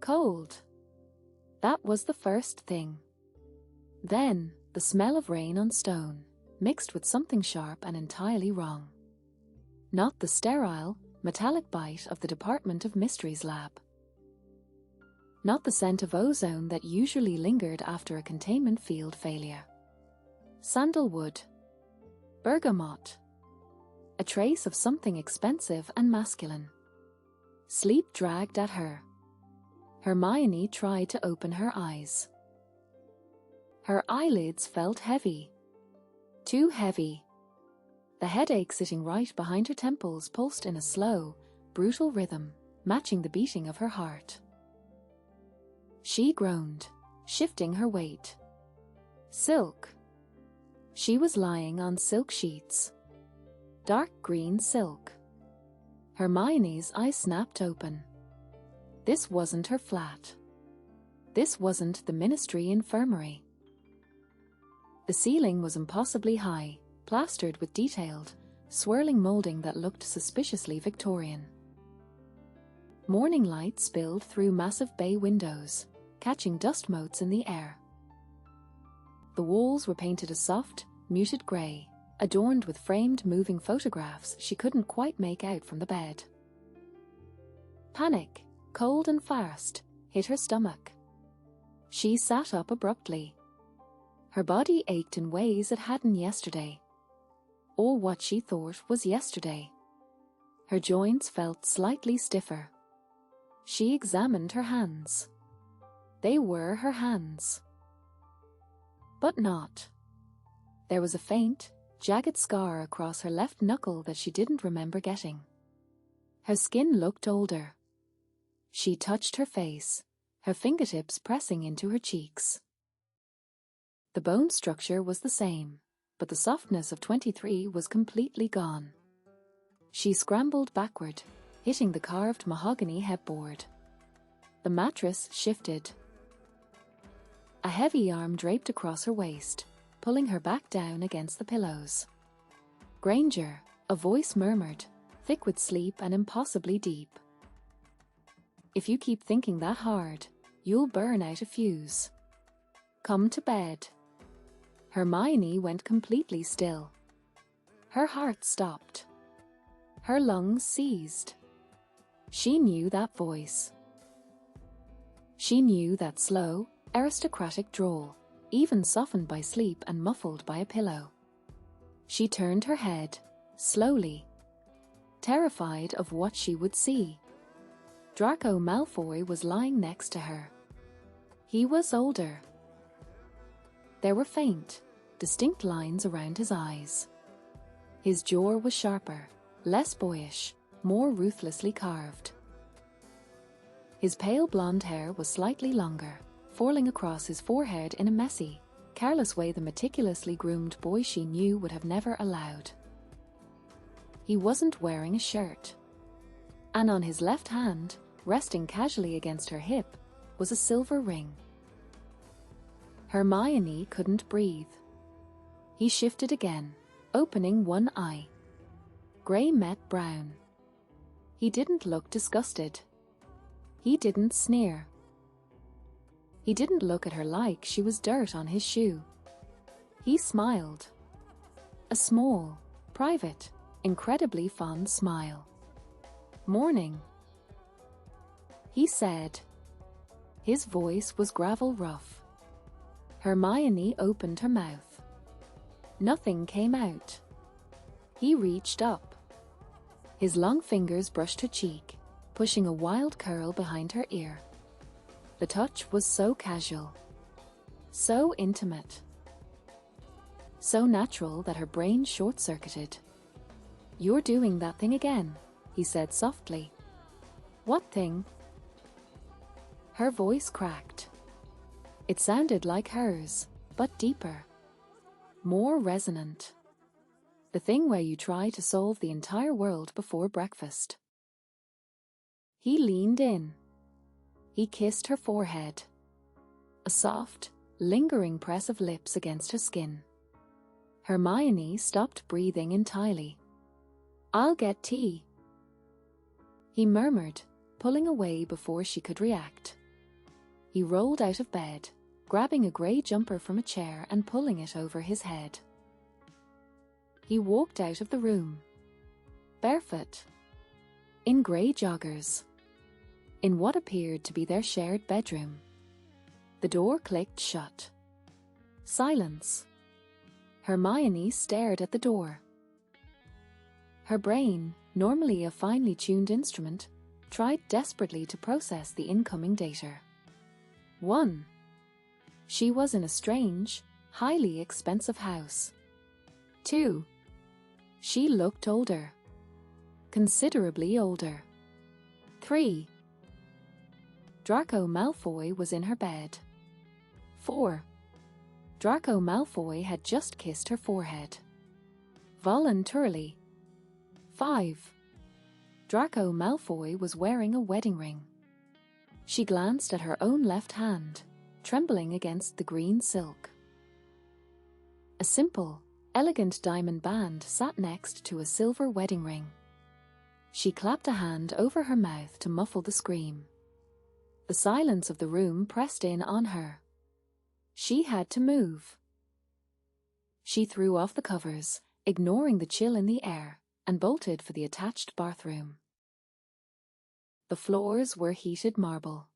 Cold. That was the first thing. Then, the smell of rain on stone, mixed with something sharp and entirely wrong. Not the sterile, metallic bite of the Department of Mysteries lab. Not the scent of ozone that usually lingered after a containment field failure. Sandalwood. Bergamot. A trace of something expensive and masculine. Sleep dragged at her. Hermione tried to open her eyes. Her eyelids felt heavy. Too heavy. The headache sitting right behind her temples pulsed in a slow, brutal rhythm, matching the beating of her heart. She groaned, shifting her weight. Silk. She was lying on silk sheets. Dark green silk. Hermione's eyes snapped open. This wasn't her flat. This wasn't the Ministry infirmary. The ceiling was impossibly high, plastered with detailed, swirling molding that looked suspiciously Victorian. Morning light spilled through massive bay windows, catching dust motes in the air. The walls were painted a soft, muted grey, adorned with framed moving photographs she couldn't quite make out from the bed. Panic, cold and fast, hit her stomach. She sat up abruptly. Her body ached in ways it hadn't yesterday. Or what she thought was yesterday. Her joints felt slightly stiffer. She examined her hands. They were her hands. But not. There was a faint, jagged scar across her left knuckle that she didn't remember getting. Her skin looked older. She touched her face, her fingertips pressing into her cheeks. The bone structure was the same, but the softness of 23 was completely gone. She scrambled backward, hitting the carved mahogany headboard. The mattress shifted. A heavy arm draped across her waist, pulling her back down against the pillows. Granger, a voice murmured, thick with sleep and impossibly deep. If you keep thinking that hard, you'll burn out a fuse. Come to bed. Hermione went completely still. Her heart stopped. Her lungs seized. She knew that voice. She knew that slow, aristocratic drawl, even softened by sleep and muffled by a pillow. She turned her head, slowly, terrified of what she would see. Draco Malfoy was lying next to her. He was older. There were faint, distinct lines around his eyes. His jaw was sharper, less boyish, more ruthlessly carved. His pale blonde hair was slightly longer, falling across his forehead in a messy, careless way the meticulously groomed boy she knew would have never allowed. He wasn't wearing a shirt. And on his left hand, resting casually against her hip, was a silver ring. Hermione couldn't breathe. He shifted again, opening one eye. Grey met brown. He didn't look disgusted. He didn't sneer. He didn't look at her like she was dirt on his shoe. He smiled. A small, private, incredibly fond smile. Morning, he said. His voice was gravel rough. Hermione opened her mouth. Nothing came out. He reached up. His long fingers brushed her cheek, pushing a wild curl behind her ear. The touch was so casual, so intimate, so natural that her brain short-circuited. "You're doing that thing again," he said softly. "What thing?" Her voice cracked. It sounded like hers, but deeper, more resonant. The thing where you try to solve the entire world before breakfast. He leaned in. He kissed her forehead. A soft, lingering press of lips against her skin. Hermione stopped breathing entirely. "I'll get tea," he murmured, pulling away before she could react. He rolled out of bed, grabbing a grey jumper from a chair and pulling it over his head. He walked out of the room, barefoot, in grey joggers, in what appeared to be their shared bedroom. The door clicked shut. Silence. Hermione stared at the door. Her brain, normally a finely tuned instrument, tried desperately to process the incoming data. 1. She was in a strange, highly expensive house. 2. She looked older. Considerably older. 3. Draco Malfoy was in her bed. 4. Draco Malfoy had just kissed her forehead. Voluntarily. 5. Draco Malfoy was wearing a wedding ring. She glanced at her own left hand, trembling against the green silk. A simple, elegant diamond band sat next to a silver wedding ring. She clapped a hand over her mouth to muffle the scream. The silence of the room pressed in on her. She had to move. She threw off the covers, ignoring the chill in the air, and bolted for the attached bathroom. The floors were heated marble.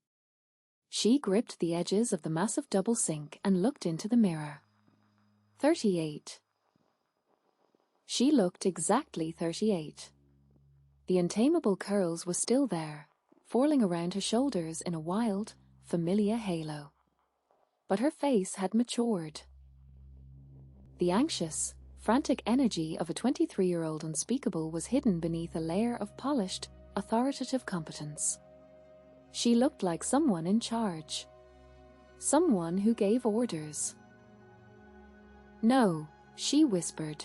She gripped the edges of the massive double sink and looked into the mirror. 38. She looked exactly 38. The untamable curls were still there, falling around her shoulders in a wild, familiar halo. But her face had matured. The anxious, frantic energy of a 23-year-old unspeakable was hidden beneath a layer of polished, authoritative competence. She looked like someone in charge. Someone who gave orders. No, she whispered.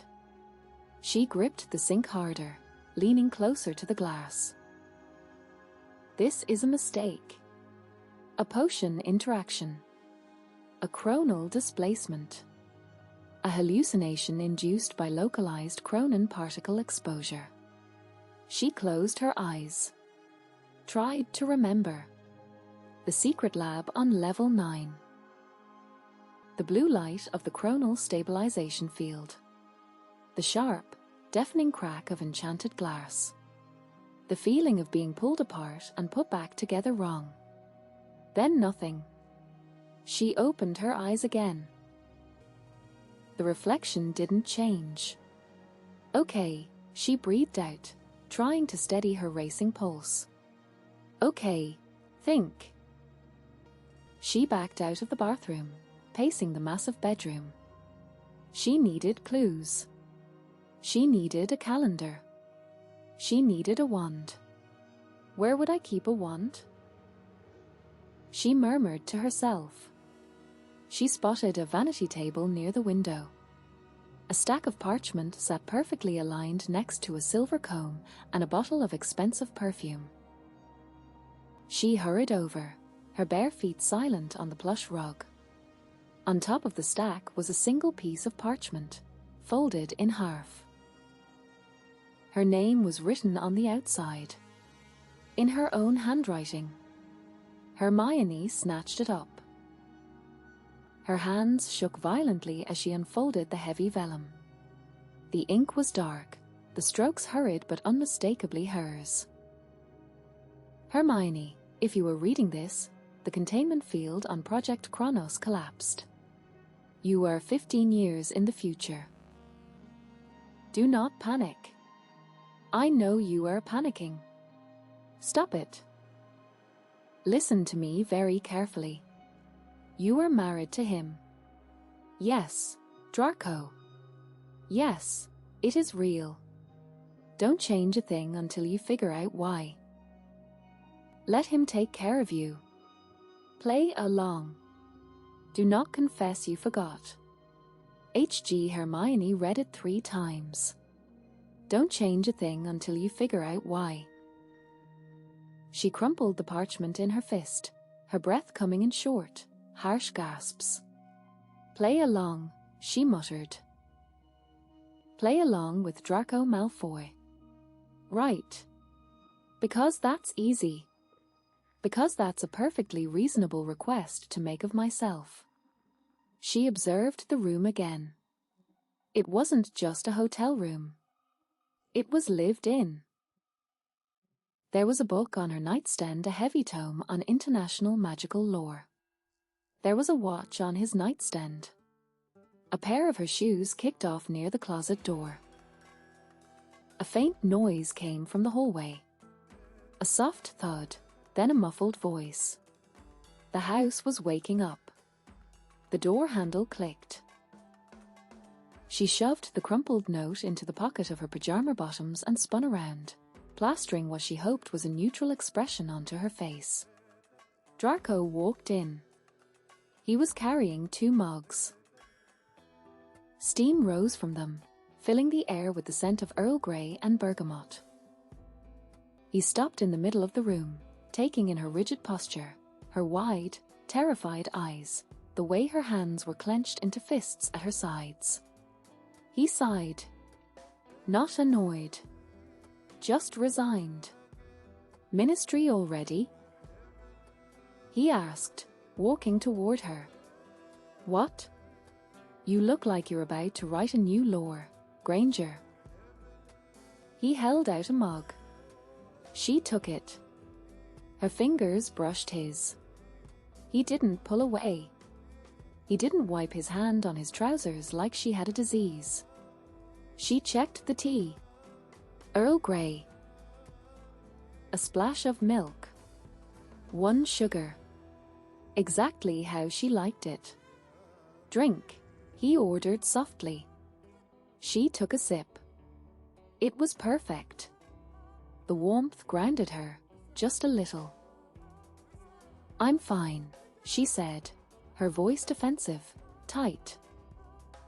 She gripped the sink harder, leaning closer to the glass. This is a mistake. A potion interaction. A chronal displacement. A hallucination induced by localized chronon particle exposure. She closed her eyes. Tried to remember. The secret lab on level 9. The blue light of the chronal stabilization field. The sharp, deafening crack of enchanted glass. The feeling of being pulled apart and put back together wrong. Then nothing. She opened her eyes again. The reflection didn't change. Okay, she breathed out, trying to steady her racing pulse. Okay, think. She backed out of the bathroom, pacing the massive bedroom. She needed clues. She needed a calendar. She needed a wand. Where would I keep a wand? She murmured to herself. She spotted a vanity table near the window. A stack of parchment sat perfectly aligned next to a silver comb and a bottle of expensive perfume. She hurried over, her bare feet silent on the plush rug. On top of the stack was a single piece of parchment, folded in half. Her name was written on the outside, in her own handwriting. Hermione snatched it up. Her hands shook violently as she unfolded the heavy vellum. The ink was dark, the strokes hurried but unmistakably hers. Hermione, if you were reading this, the containment field on Project Kronos collapsed. You are 15 years in the future. Do not panic. I know you are panicking. Stop it. Listen to me very carefully. You are married to him. Yes, Draco. Yes, it is real. Don't change a thing until you figure out why. Let him take care of you. Play along. Do not confess you forgot. H.G. Hermione read it 3 times. Don't change a thing until you figure out why. She crumpled the parchment in her fist, her breath coming in short, harsh gasps. Play along, she muttered. Play along with Draco Malfoy. Right. Because that's easy. because that's a perfectly reasonable request to make of myself. She observed the room again. It wasn't just a hotel room. It was lived in. There was a book on her nightstand, a heavy tome on international magical lore. There was a watch on his nightstand. A pair of her shoes kicked off near the closet door. A faint noise came from the hallway. A soft thud, then a muffled voice. The house was waking up. The door handle clicked. She shoved the crumpled note into the pocket of her pajama bottoms and spun around, plastering what she hoped was a neutral expression onto her face. Draco walked in. He was carrying 2 mugs. Steam rose from them, filling the air with the scent of Earl Grey and bergamot. He stopped in the middle of the room, taking in her rigid posture, her wide, terrified eyes, the way her hands were clenched into fists at her sides. He sighed. Not annoyed. Just resigned. Ministry already? He asked, walking toward her. What? You look like you're about to write a new lore, Granger. He held out a mug. She took it. Her fingers brushed his. He didn't pull away. He didn't wipe his hand on his trousers like she had a disease. She checked the tea. Earl Grey. A splash of milk. 1 sugar. Exactly how she liked it. Drink, he ordered softly. She took a sip. It was perfect. The warmth grounded her, just a little. I'm fine, she said, her voice defensive, tight.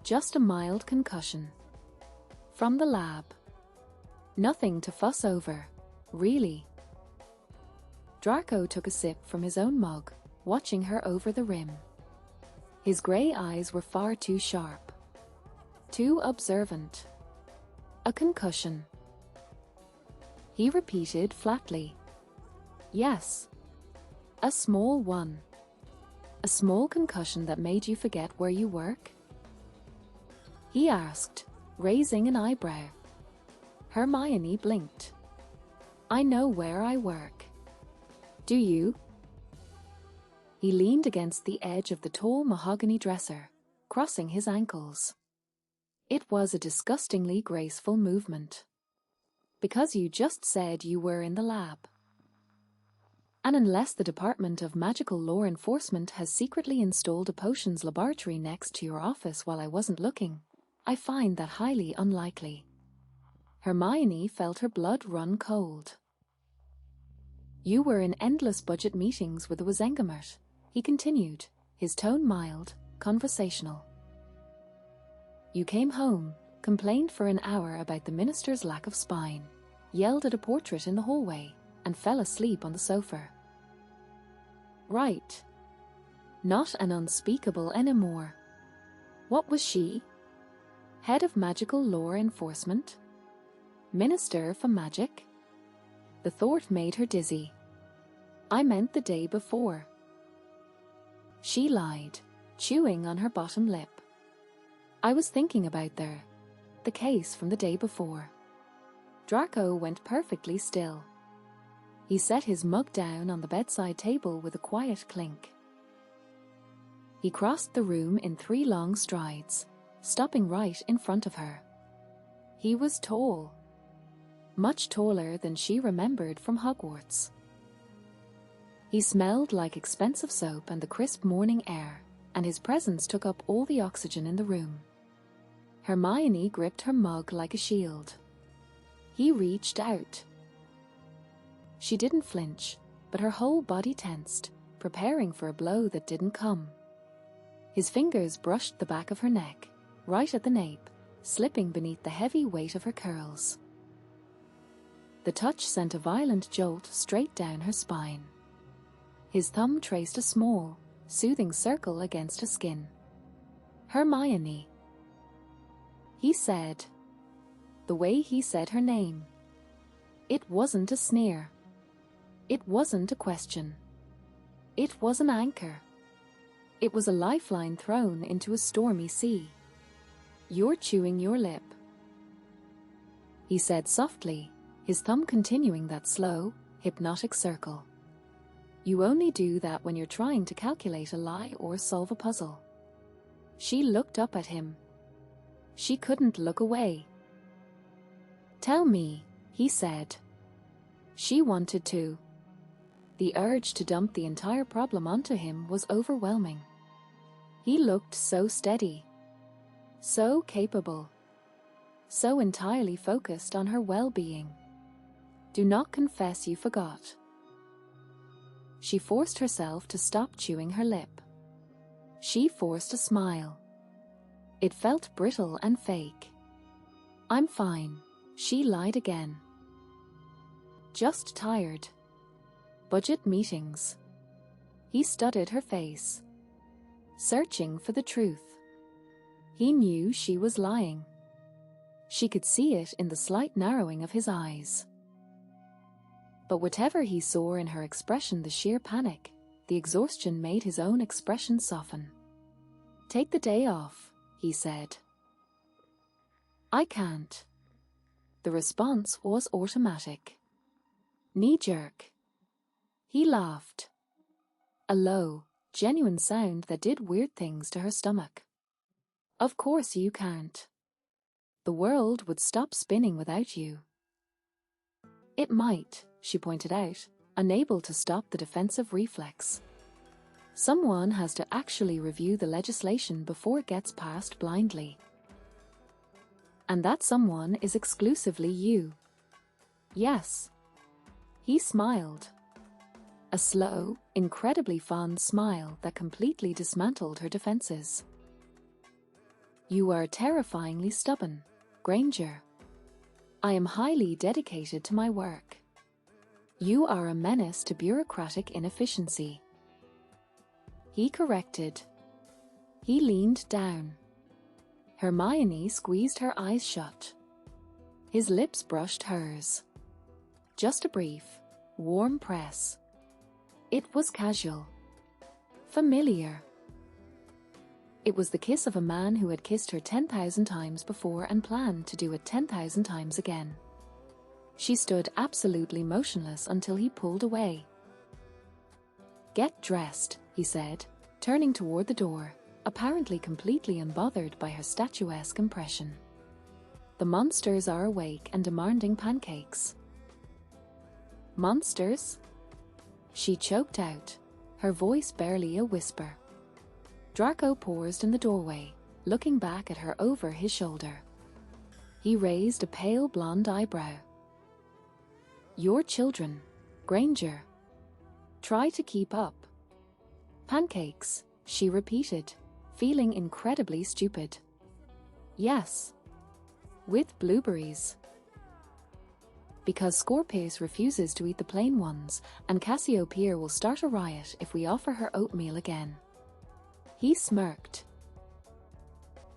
Just a mild concussion. From the lab. Nothing to fuss over, really. Draco took a sip from his own mug, watching her over the rim. His grey eyes were far too sharp. Too observant. A concussion. He repeated flatly. Yes. A small one. A small concussion that made you forget where you work? He asked, raising an eyebrow. Hermione blinked. I know where I work. Do you? He leaned against the edge of the tall mahogany dresser, crossing his ankles. It was a disgustingly graceful movement. Because you just said you were in the lab. And unless the Department of Magical Lore Enforcement has secretly installed a potions laboratory next to your office while I wasn't looking, I find that highly unlikely. Hermione felt her blood run cold. You were in endless budget meetings with the Wizengamot, he continued, his tone mild, conversational. You came home, complained for an hour about the minister's lack of spine, yelled at a portrait in the hallway, and fell asleep on the sofa. Right. Not an unspeakable anymore. What was she? Head of Magical Lore Enforcement? Minister for Magic? The thought made her dizzy. I meant the day before. She lied, chewing on her bottom lip. I was thinking about the case from the day before. Draco went perfectly still. He set his mug down on the bedside table with a quiet clink. He crossed the room in 3 long strides, stopping right in front of her. He was tall. Much taller than she remembered from Hogwarts. He smelled like expensive soap and the crisp morning air, and his presence took up all the oxygen in the room. Hermione gripped her mug like a shield. He reached out. She didn't flinch, but her whole body tensed, preparing for a blow that didn't come. His fingers brushed the back of her neck, right at the nape, slipping beneath the heavy weight of her curls. The touch sent a violent jolt straight down her spine. His thumb traced a small, soothing circle against her skin. Hermione. He said. The way he said her name. It wasn't a sneer. It wasn't a question. It was an anchor. It was a lifeline thrown into a stormy sea. "You're chewing your lip," he said softly, his thumb continuing that slow, hypnotic circle. "You only do that when you're trying to calculate a lie or solve a puzzle." She looked up at him. She couldn't look away. "Tell me," he said. She wanted to. The urge to dump the entire problem onto him was overwhelming. He looked so steady, so capable, so entirely focused on her well-being. "Do not confess you forgot." She forced herself to stop chewing her lip. She forced a smile. It felt brittle and fake. "I'm fine," she lied again. "Just tired." Budget meetings. He studied her face, searching for the truth. He knew she was lying. She could see it in the slight narrowing of his eyes. But whatever he saw in her expression, the sheer panic, the exhaustion, made his own expression soften. "Take the day off," he said. "I can't." The response was automatic. Knee-jerk. He laughed. A low, genuine sound that did weird things to her stomach. "Of course you can't. The world would stop spinning without you." "It might," she pointed out, unable to stop the defensive reflex. "Someone has to actually review the legislation before it gets passed blindly. And that someone is exclusively you." "Yes." He smiled. A slow, incredibly fond smile that completely dismantled her defenses. "You are terrifyingly stubborn, Granger. I am highly dedicated to my work. You are a menace to bureaucratic inefficiency." He corrected. He leaned down. Hermione squeezed her eyes shut. His lips brushed hers. Just a brief, warm press. It was casual. Familiar. It was the kiss of a man who had kissed her 10,000 times before and planned to do it 10,000 times again. She stood absolutely motionless until he pulled away. "Get dressed," he said, turning toward the door, apparently completely unbothered by her statuesque impression. "The monsters are awake and demanding pancakes." "Monsters?" She choked out, her voice barely a whisper. Draco paused in the doorway, looking back at her over his shoulder. He raised a pale blonde eyebrow. "Your children, Granger. Try to keep up." "Pancakes," she repeated, feeling incredibly stupid. "Yes. With blueberries." "Because Scorpius refuses to eat the plain ones, and Cassiopeia will start a riot if we offer her oatmeal again." He smirked.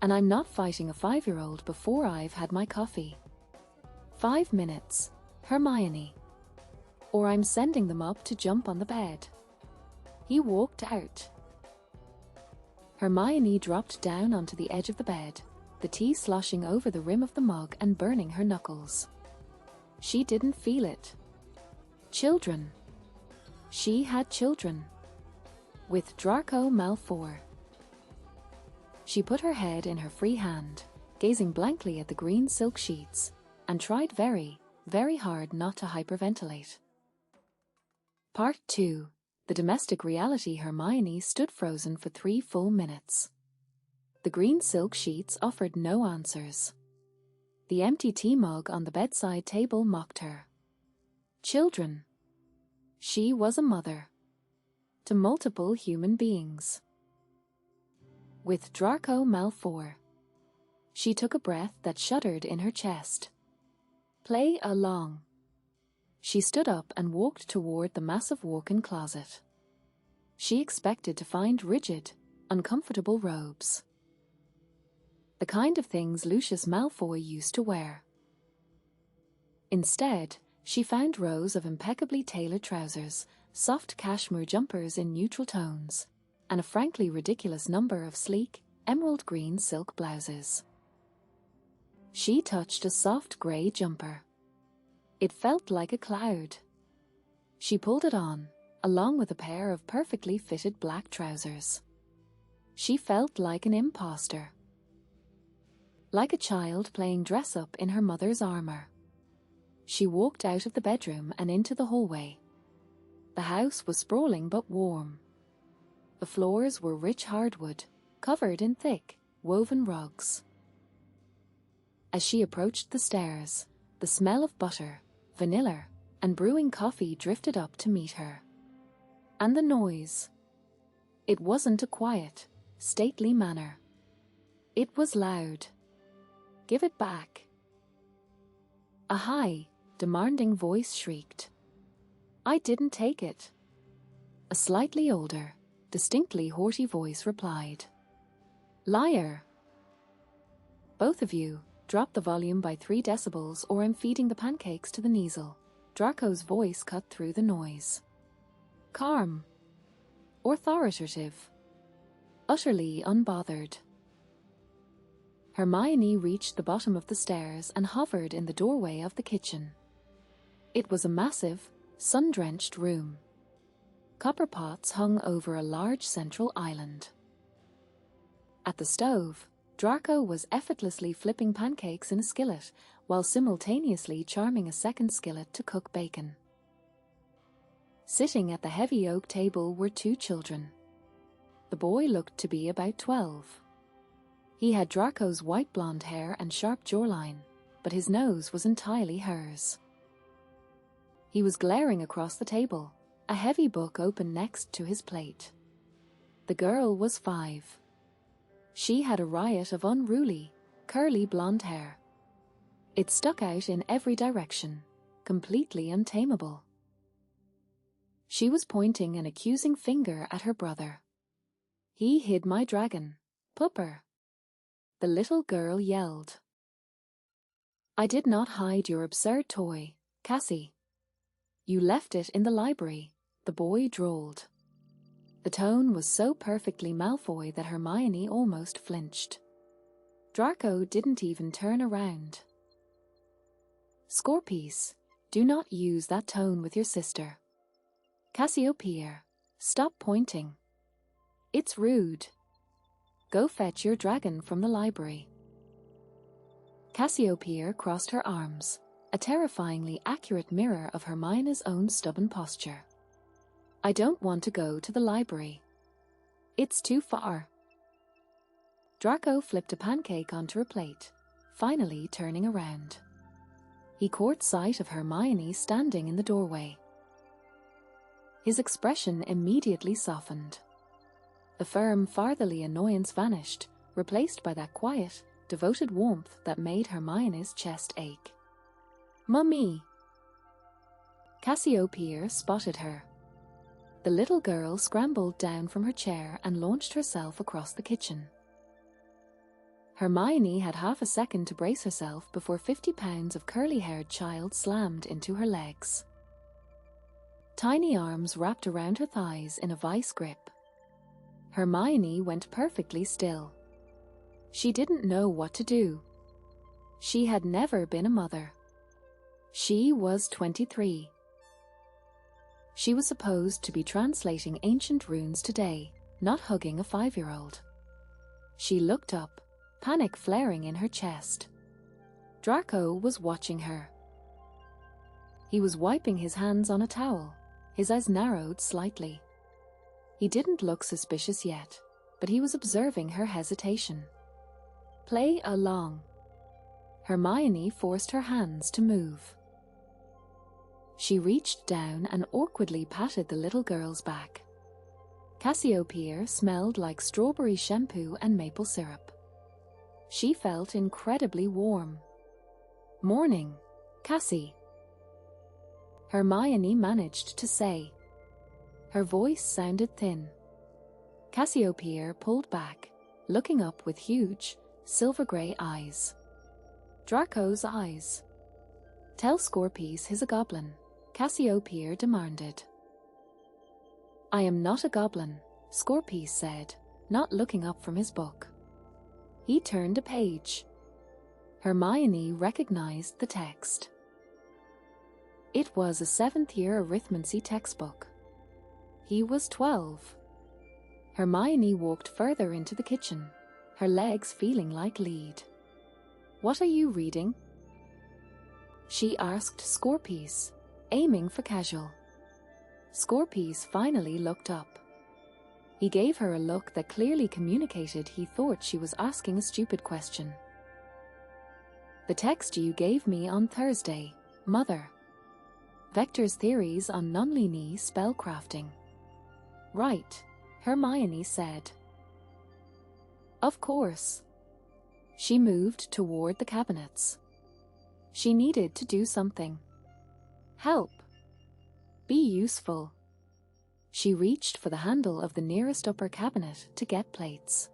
"And I'm not fighting a 5-year-old before I've had my coffee. 5 minutes, Hermione. Or I'm sending them up to jump on the bed." He walked out. Hermione dropped down onto the edge of the bed, the tea sloshing over the rim of the mug and burning her knuckles. She didn't feel it. Children. She had children. With Draco Malfoy. She put her head in her free hand, gazing blankly at the green silk sheets, and tried very, very hard not to hyperventilate. Part 2. The domestic reality. Hermione stood frozen for 3 full minutes. The green silk sheets offered no answers. The empty tea mug on the bedside table mocked her. Children. She was a mother. To multiple human beings. With Draco Malfoy. She took a breath that shuddered in her chest. Play along. She stood up and walked toward the massive walk-in closet. She expected to find rigid, uncomfortable robes. The kind of things Lucius Malfoy used to wear. Instead, she found rows of impeccably tailored trousers soft cashmere jumpers in neutral tones, and a frankly ridiculous number of sleek, emerald green silk blouses. She touched a soft grey jumper. It felt like a cloud. She pulled it on, along with a pair of perfectly fitted black trousers. She felt like an imposter. Like a child playing dress-up in her mother's armor. She walked out of the bedroom and into the hallway. The house was sprawling but warm. The floors were rich hardwood, covered in thick, woven rugs. As she approached the stairs, the smell of butter, vanilla, and brewing coffee drifted up to meet her. And the noise. It wasn't a quiet, stately manner. It was loud. "Give it back." A high, demanding voice shrieked. "I didn't take it." A slightly older, distinctly haughty voice replied. "Liar. Both of you, drop the volume by 3 decibels or I'm feeding the pancakes to the Kneasel." Draco's voice cut through the noise. Calm. Authoritative. Utterly unbothered. Hermione reached the bottom of the stairs and hovered in the doorway of the kitchen. It was a massive, sun-drenched room. Copper pots hung over a large central island. At the stove, Draco was effortlessly flipping pancakes in a skillet while simultaneously charming a second skillet to cook bacon. Sitting at the heavy oak table were 2 children. The boy looked to be about 12. He had Draco's white blonde hair and sharp jawline, but his nose was entirely hers. He was glaring across the table, a heavy book open next to his plate. The girl was 5. She had a riot of unruly, curly blonde hair. It stuck out in every direction, completely untamable. She was pointing an accusing finger at her brother. "He hid my dragon, Pupper," the little girl yelled. "I did not hide your absurd toy, Cassie. You left it in the library," the boy drawled. The tone was so perfectly Malfoy that Hermione almost flinched. Draco didn't even turn around. "Scorpius, do not use that tone with your sister. Cassiopeia, stop pointing. It's rude. Go fetch your dragon from the library." Cassiopeia crossed her arms, a terrifyingly accurate mirror of Hermione's own stubborn posture. "I don't want to go to the library. It's too far." Draco flipped a pancake onto her plate, finally turning around. He caught sight of Hermione standing in the doorway. His expression immediately softened. The firm fatherly annoyance vanished, replaced by that quiet, devoted warmth that made Hermione's chest ache. "Mummy!" Cassiopeia spotted her. The little girl scrambled down from her chair and launched herself across the kitchen. Hermione had half a second to brace herself before 50 pounds of curly-haired child slammed into her legs. Tiny arms wrapped around her thighs in a vice grip. Hermione went perfectly still. She didn't know what to do. She had never been a mother. She was 23. She was supposed to be translating ancient runes today, not hugging a 5-year-old. She looked up, panic flaring in her chest. Draco was watching her. He was wiping his hands on a towel, his eyes narrowed slightly. He didn't look suspicious yet, but he was observing her hesitation. "Play along." Hermione forced her hands to move. She reached down and awkwardly patted the little girl's back. Cassiopeia smelled like strawberry shampoo and maple syrup. She felt incredibly warm. "Morning, Cassie," Hermione managed to say. Her voice sounded thin. Cassiopeia pulled back, looking up with huge, silver-grey eyes. Draco's eyes. "Tell Scorpius he's a goblin," Cassiopeia demanded. I am not a goblin, Scorpius said, not looking up from his book. He turned a page. Hermione recognized the text. It was a 7th-year arithmancy textbook. He was 12. Hermione walked further into the kitchen, her legs feeling like lead. What are you reading? She asked Scorpius, aiming for casual. Scorpius finally looked up. He gave her a look that clearly communicated he thought she was asking a stupid question. The text you gave me on Thursday, Mother. Vector's theories on nonlinear spellcrafting. Right, Hermione said. Of course. She moved toward the cabinets. She needed to do something. Help. Be useful. She reached for the handle of the nearest upper cabinet to get plates.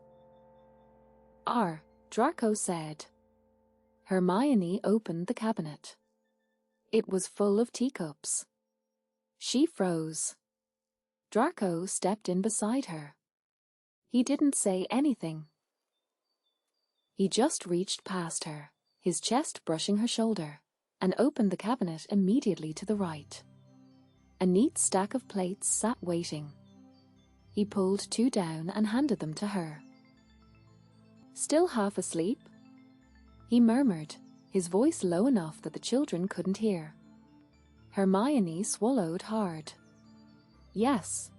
Draco said. Hermione opened the cabinet. It was full of teacups. She froze. Draco stepped in beside her. He didn't say anything. He just reached past her, his chest brushing her shoulder, and opened the cabinet immediately to the right. A neat stack of plates sat waiting. He pulled 2 down and handed them to her. Still half asleep? He murmured, his voice low enough that the children couldn't hear. Hermione swallowed hard. Yes.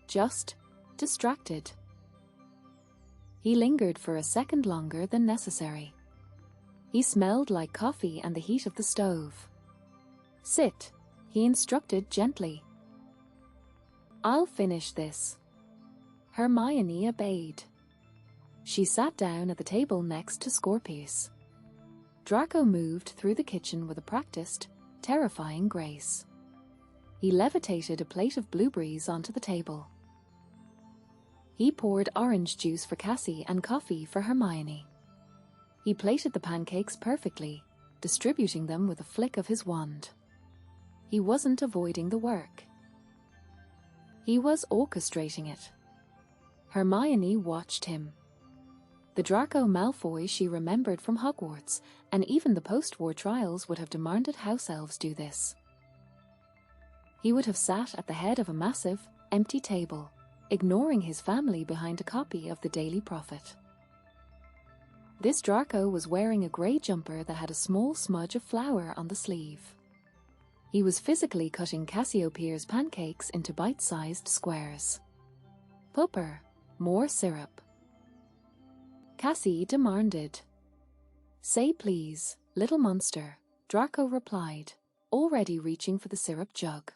Just distracted. He lingered for a second longer than necessary. He smelled like coffee and the heat of the stove. Sit, he instructed gently. I'll finish this. Hermione obeyed. She sat down at the table next to Scorpius. Draco moved through the kitchen with a practiced, terrifying grace. He levitated a plate of blueberries onto the table. He poured orange juice for Cassie and coffee for Hermione. He plated the pancakes perfectly, distributing them with a flick of his wand. He wasn't avoiding the work. He was orchestrating it. Hermione watched him. The Draco Malfoy she remembered from Hogwarts, and even the post-war trials would have demanded house elves do this. He would have sat at the head of a massive, empty table, ignoring his family behind a copy of the Daily Prophet. This Draco was wearing a grey jumper that had a small smudge of flour on the sleeve. He was physically cutting Cassiopeia's pancakes into bite-sized squares. Pupper, more syrup. Cassie demanded. Say please, little monster, Draco replied, already reaching for the syrup jug.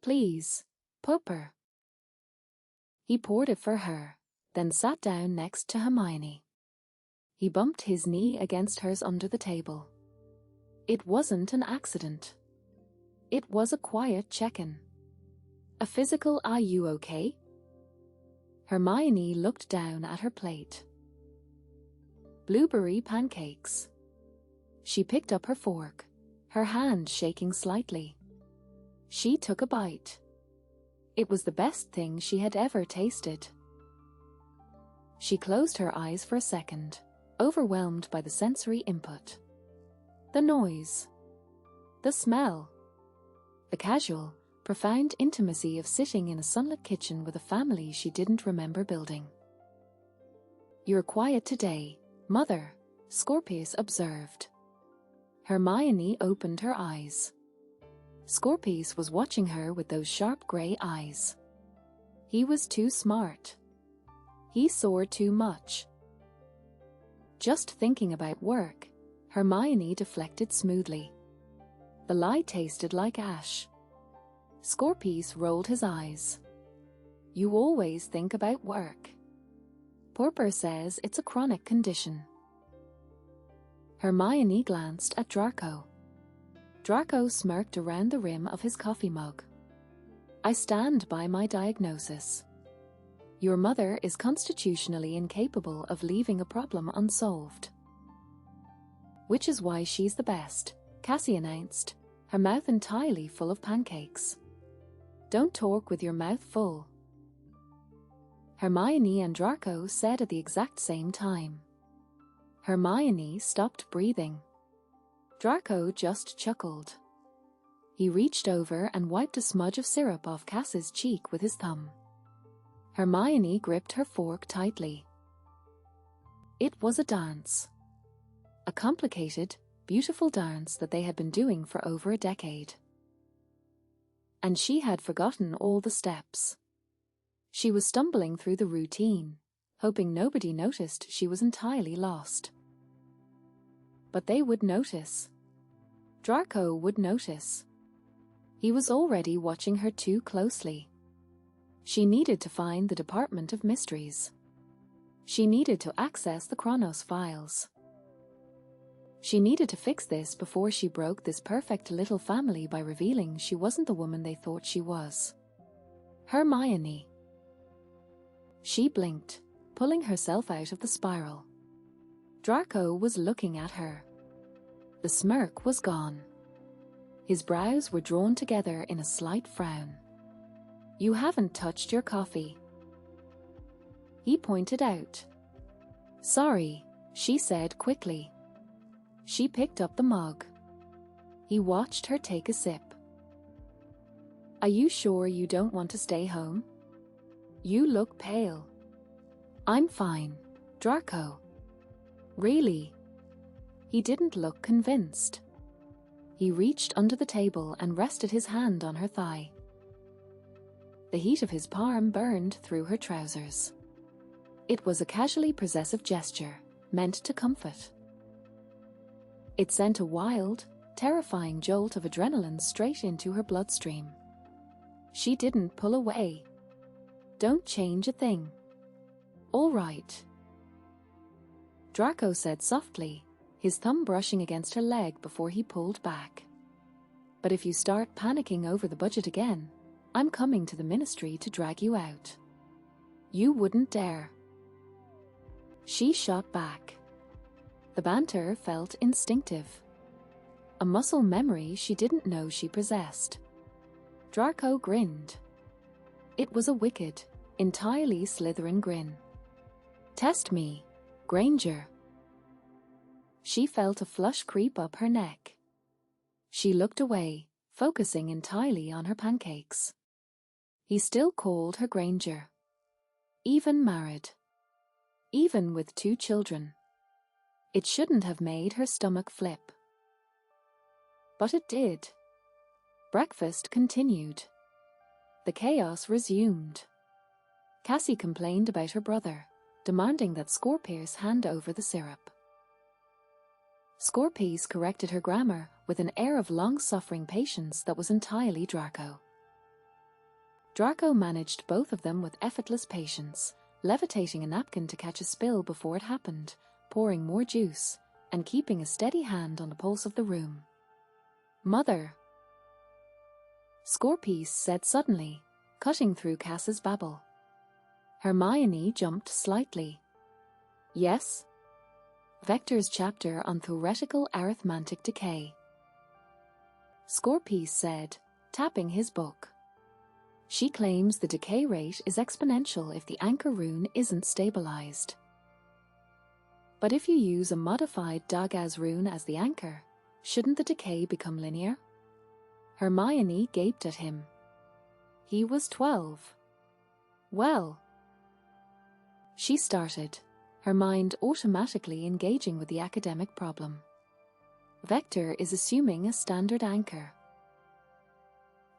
Please, Pupper. He poured it for her, then sat down next to Hermione. He bumped his knee against hers under the table. It wasn't an accident. It was a quiet check-in. A physical "Are you okay?" Hermione looked down at her plate. Blueberry pancakes. She picked up her fork, her hand shaking slightly. She took a bite. It was the best thing she had ever tasted. She closed her eyes for a second, overwhelmed by the sensory input. The noise. The smell. The casual, profound intimacy of sitting in a sunlit kitchen with a family she didn't remember building. You're quiet today, Mother, Scorpius observed. Hermione opened her eyes. Scorpius was watching her with those sharp grey eyes. He was too smart. He saw too much. Just thinking about work, Hermione deflected smoothly. The lie tasted like ash. Scorpius rolled his eyes. You always think about work. Purper says it's a chronic condition. Hermione glanced at Draco. Draco smirked around the rim of his coffee mug. I stand by my diagnosis. Your mother is constitutionally incapable of leaving a problem unsolved. Which is why she's the best, Cassie announced, her mouth entirely full of pancakes. Don't talk with your mouth full. Hermione and Draco said at the exact same time. Hermione stopped breathing. Draco just chuckled. He reached over and wiped a smudge of syrup off Cass's cheek with his thumb. Hermione gripped her fork tightly. It was a dance. A complicated, beautiful dance that they had been doing for over a decade. And she had forgotten all the steps. She was stumbling through the routine, hoping nobody noticed she was entirely lost. But they would notice. Draco would notice. He was already watching her too closely. She needed to find the Department of Mysteries. She needed to access the Chronos files. She needed to fix this before she broke this perfect little family by revealing she wasn't the woman they thought she was. Hermione. She blinked, pulling herself out of the spiral. Draco was looking at her. The smirk was gone. His brows were drawn together in a slight frown. You haven't touched your coffee, he pointed out. Sorry, she said quickly. She picked up the mug. He watched her take a sip. Are you sure you don't want to stay home? You look pale. I'm fine, Draco. Really? He didn't look convinced. He reached under the table and rested his hand on her thigh. The heat of his palm burned through her trousers. It was a casually possessive gesture, meant to comfort. It sent a wild, terrifying jolt of adrenaline straight into her bloodstream. She didn't pull away. Don't change a thing. All right, Draco said softly, his thumb brushing against her leg before he pulled back. But if you start panicking over the budget again, I'm coming to the ministry to drag you out. You wouldn't dare. She shot back. The banter felt instinctive. A muscle memory she didn't know she possessed. Draco grinned. It was a wicked, entirely Slytherin grin. Test me, Granger. She felt a flush creep up her neck. She looked away, focusing entirely on her pancakes. He still called her Granger. Even married. Even with 2 children. It shouldn't have made her stomach flip. But it did. Breakfast continued. The chaos resumed. Cassie complained about her brother, demanding that Scorpius hand over the syrup. Scorpius corrected her grammar with an air of long-suffering patience that was entirely Draco. Draco managed both of them with effortless patience, levitating a napkin to catch a spill before it happened, pouring more juice, and keeping a steady hand on the pulse of the room. Mother, Scorpius said suddenly, cutting through Cass's babble. Hermione jumped slightly. Yes? Vector's chapter on theoretical arithmetic decay. Scorpius said, tapping his book. She claims the decay rate is exponential if the anchor rune isn't stabilized. But if you use a modified Dagaz rune as the anchor, shouldn't the decay become linear? Hermione gaped at him. He was 12. Well. She started, her mind automatically engaging with the academic problem. Vector is assuming a standard anchor.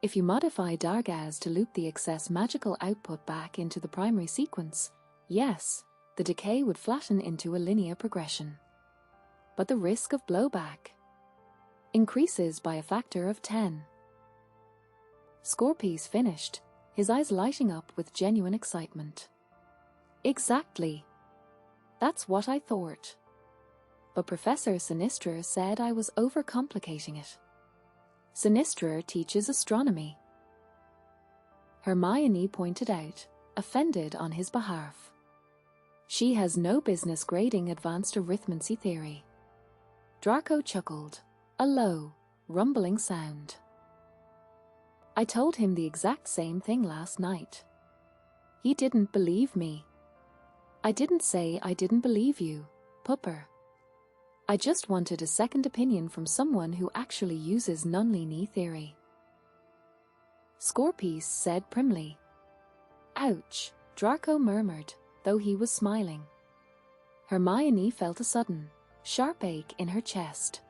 If you modify Dagaz to loop the excess magical output back into the primary sequence, yes, the decay would flatten into a linear progression. But the risk of blowback increases by a factor of 10. Scorpius finished, his eyes lighting up with genuine excitement. Exactly. That's what I thought. But Professor Sinistra said I was overcomplicating it. Sinistra teaches astronomy. Hermione pointed out, offended on his behalf. She has no business grading advanced arithmancy theory. Draco chuckled, a low, rumbling sound. I told him the exact same thing last night. He didn't believe me. I didn't say I didn't believe you, Pupper. I just wanted a second opinion from someone who actually uses non-linear theory. Scorpius said primly. Ouch, Draco murmured, though he was smiling. Hermione felt a sudden, sharp ache in her chest.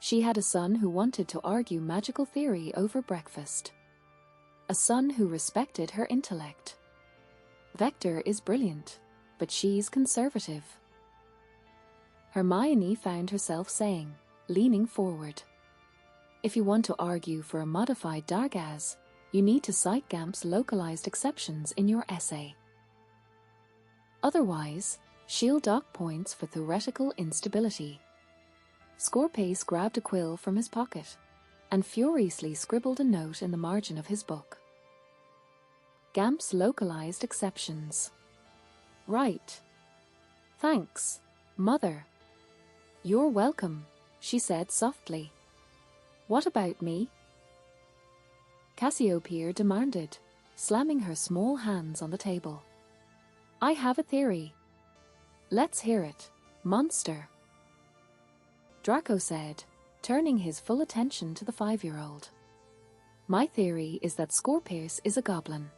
She had a son who wanted to argue magical theory over breakfast. A son who respected her intellect. Vector is brilliant, but she's conservative. Hermione found herself saying, leaning forward. If you want to argue for a modified Dargaz, you need to cite Gamp's localized exceptions in your essay. Otherwise, she'll dock points for theoretical instability. Scorpius grabbed a quill from his pocket and furiously scribbled a note in the margin of his book. Gamp's localized exceptions. Right. Thanks, Mother. You're welcome, she said softly. What about me? Cassiopeia demanded, slamming her small hands on the table. I have a theory. Let's hear it, monster. Draco said, turning his full attention to the 5-year-old. My theory is that Scorpius is a goblin.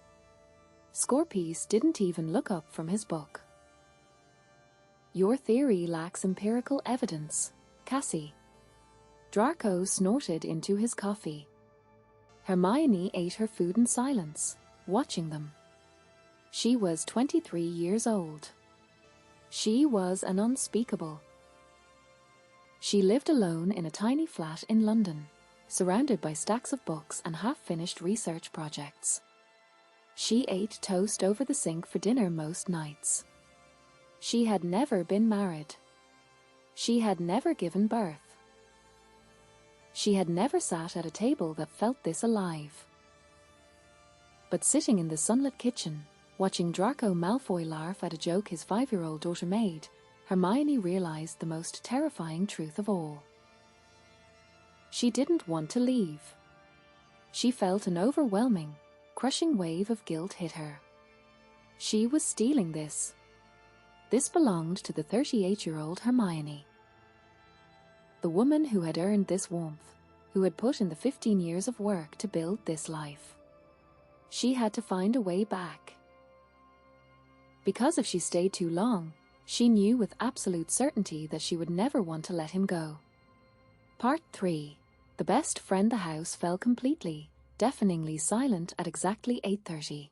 Scorpius didn't even look up from his book. Your theory lacks empirical evidence, Cassie. Draco snorted into his coffee. Hermione ate her food in silence, watching them. She was 23 years old. She was an unspeakable. She lived alone in a tiny flat in London, surrounded by stacks of books and half-finished research projects. She ate toast over the sink for dinner most nights. She had never been married. She had never given birth. She had never sat at a table that felt this alive. But sitting in the sunlit kitchen, watching Draco Malfoy laugh at a joke his 5-year-old daughter made, Hermione realized the most terrifying truth of all. She didn't want to leave. She felt an overwhelming, crushing wave of guilt hit her. She was stealing this. This belonged to the 38-year-old Hermione. The woman who had earned this warmth, who had put in the 15 years of work to build this life. She had to find a way back. Because if she stayed too long, she knew with absolute certainty that she would never want to let him go. Part 3. The best friend. The house fell completely, deafeningly silent at exactly 8:30.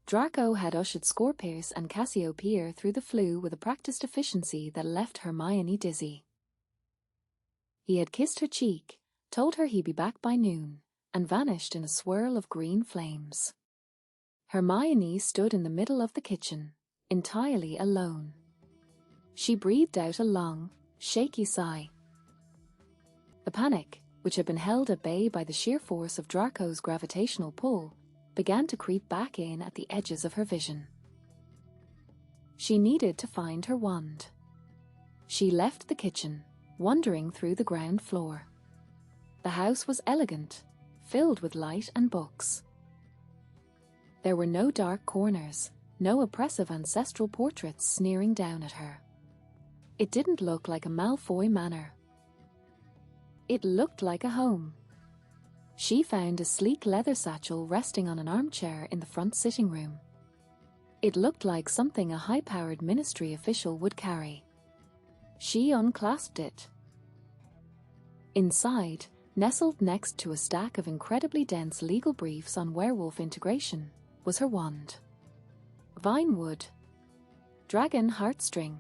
Draco had ushered Scorpius and Cassiopeia through the flue with a practiced efficiency that left Hermione dizzy. He had kissed her cheek, told her he'd be back by noon, and vanished in a swirl of green flames. Hermione stood in the middle of the kitchen, entirely alone. She breathed out a long, shaky sigh. The panic, which had been held at bay by the sheer force of Draco's gravitational pull, began to creep back in at the edges of her vision. She needed to find her wand. She left the kitchen, wandering through the ground floor. The house was elegant, filled with light and books. There were no dark corners, no oppressive ancestral portraits sneering down at her. It didn't look like a Malfoy manor. It looked like a home. She found a sleek leather satchel resting on an armchair in the front sitting room. It looked like something a high-powered ministry official would carry. She unclasped it. Inside, nestled next to a stack of incredibly dense legal briefs on werewolf integration, was her wand. Vinewood. Dragon heartstring.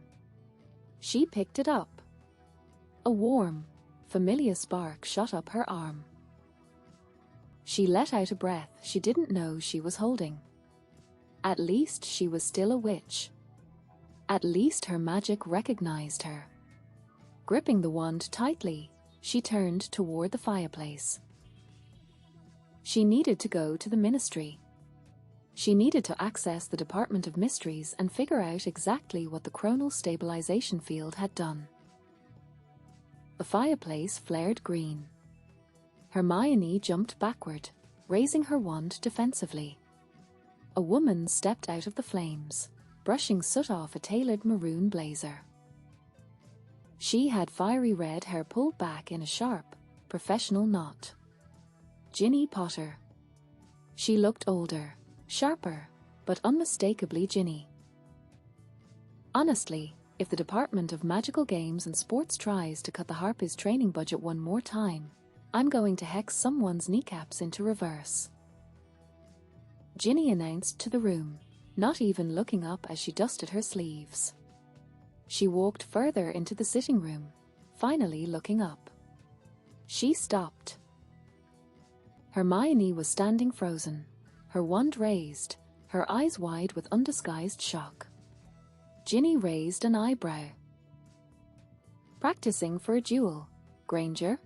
She picked it up. A warm, familiar spark shot up her arm. She let out a breath she didn't know she was holding. At least she was still a witch. At least her magic recognized her. Gripping the wand tightly, she turned toward the fireplace. She needed to go to the ministry. She needed to access the Department of Mysteries and figure out exactly what the chronal stabilization field had done. The fireplace flared green. Hermione jumped backward, raising her wand defensively. A woman stepped out of the flames, brushing soot off a tailored maroon blazer. She had fiery red hair pulled back in a sharp, professional knot. Ginny Potter. She looked older, sharper, but unmistakably Ginny. Honestly, if the Department of Magical Games and Sports tries to cut the Harpies training budget one more time, I'm going to hex someone's kneecaps into reverse. Ginny announced to the room, not even looking up as she dusted her sleeves. She walked further into the sitting room, finally looking up. She stopped. Hermione was standing frozen, her wand raised, her eyes wide with undisguised shock. Ginny raised an eyebrow. Practicing for a duel, Granger?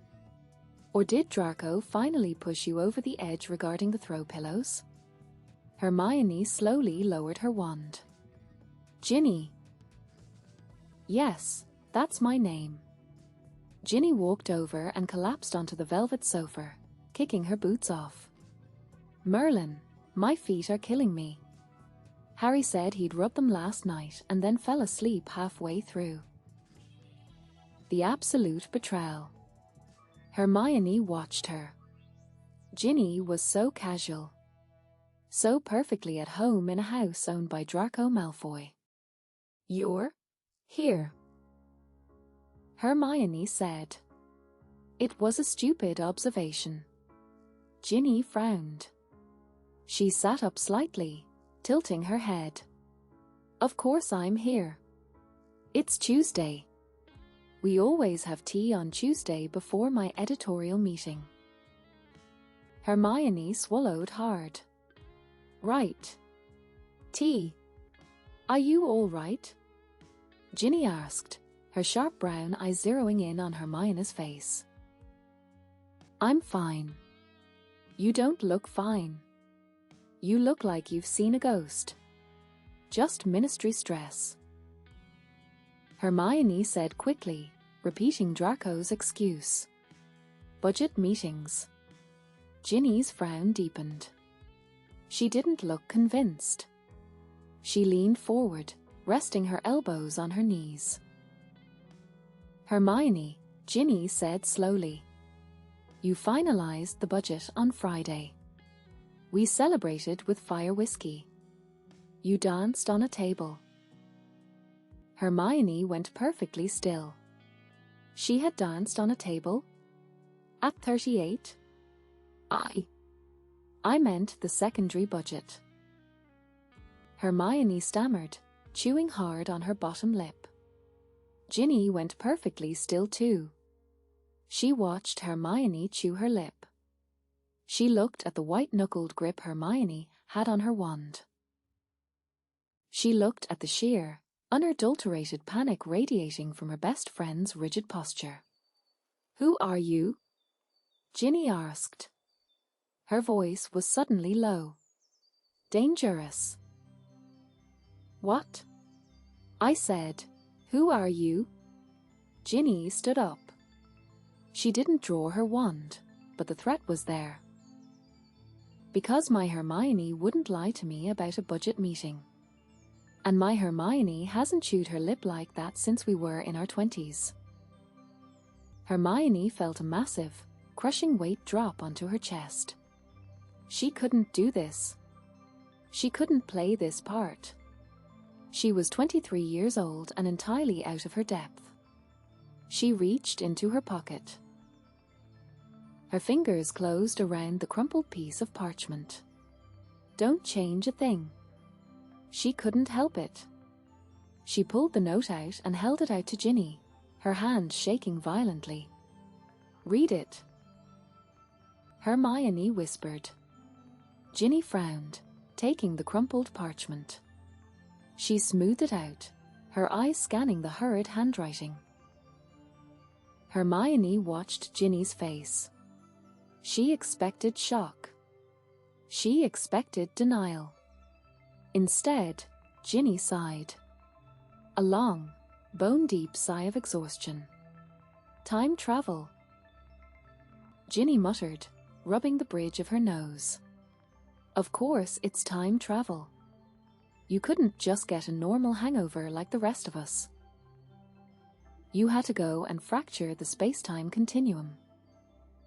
Or did Draco finally push you over the edge regarding the throw pillows? Hermione slowly lowered her wand. Ginny. Yes, that's my name. Ginny walked over and collapsed onto the velvet sofa, kicking her boots off. Merlin, my feet are killing me. Harry said he'd rubbed them last night and then fell asleep halfway through. The absolute betrayal. Hermione watched her. Ginny was so casual. So perfectly at home in a house owned by Draco Malfoy. You're here, Hermione said. It was a stupid observation. Ginny frowned. She sat up slightly, tilting her head. Of course I'm here. It's Tuesday. We always have tea on Tuesday before my editorial meeting. Hermione swallowed hard. Right. Tea. Are you all right? Ginny asked, her sharp brown eyes zeroing in on Hermione's face. I'm fine. You don't look fine. You look like you've seen a ghost. Just ministry stress. Hermione said quickly, repeating Draco's excuse. Budget meetings. Ginny's frown deepened. She didn't look convinced. She leaned forward, resting her elbows on her knees. Hermione, Ginny said slowly. You finalized the budget on Friday. We celebrated with fire whiskey. You danced on a table. Hermione went perfectly still. She had danced on a table? At 38? I meant the secondary budget. Hermione stammered, chewing hard on her bottom lip. Ginny went perfectly still too. She watched Hermione chew her lip. She looked at the white-knuckled grip Hermione had on her wand. She looked at the sheer, unadulterated panic radiating from her best friend's rigid posture. Who are you? Ginny asked. Her voice was suddenly low. Dangerous. What? I said, who are you? Ginny stood up. She didn't draw her wand, but the threat was there. Because my Hermione wouldn't lie to me about a budget meeting. And my Hermione hasn't chewed her lip like that since we were in our 20s. Hermione felt a massive, crushing weight drop onto her chest. She couldn't do this. She couldn't play this part. She was 23 years old and entirely out of her depth. She reached into her pocket. Her fingers closed around the crumpled piece of parchment. Don't change a thing. She couldn't help it. She pulled the note out and held it out to Ginny, her hand shaking violently. Read it. Hermione whispered. Ginny frowned, taking the crumpled parchment. She smoothed it out, her eyes scanning the hurried handwriting. Hermione watched Ginny's face. She expected shock. She expected denial. Instead, Ginny sighed. A long, bone-deep sigh of exhaustion. Time travel. Ginny muttered, rubbing the bridge of her nose. Of course, it's time travel. You couldn't just get a normal hangover like the rest of us. You had to go and fracture the space-time continuum.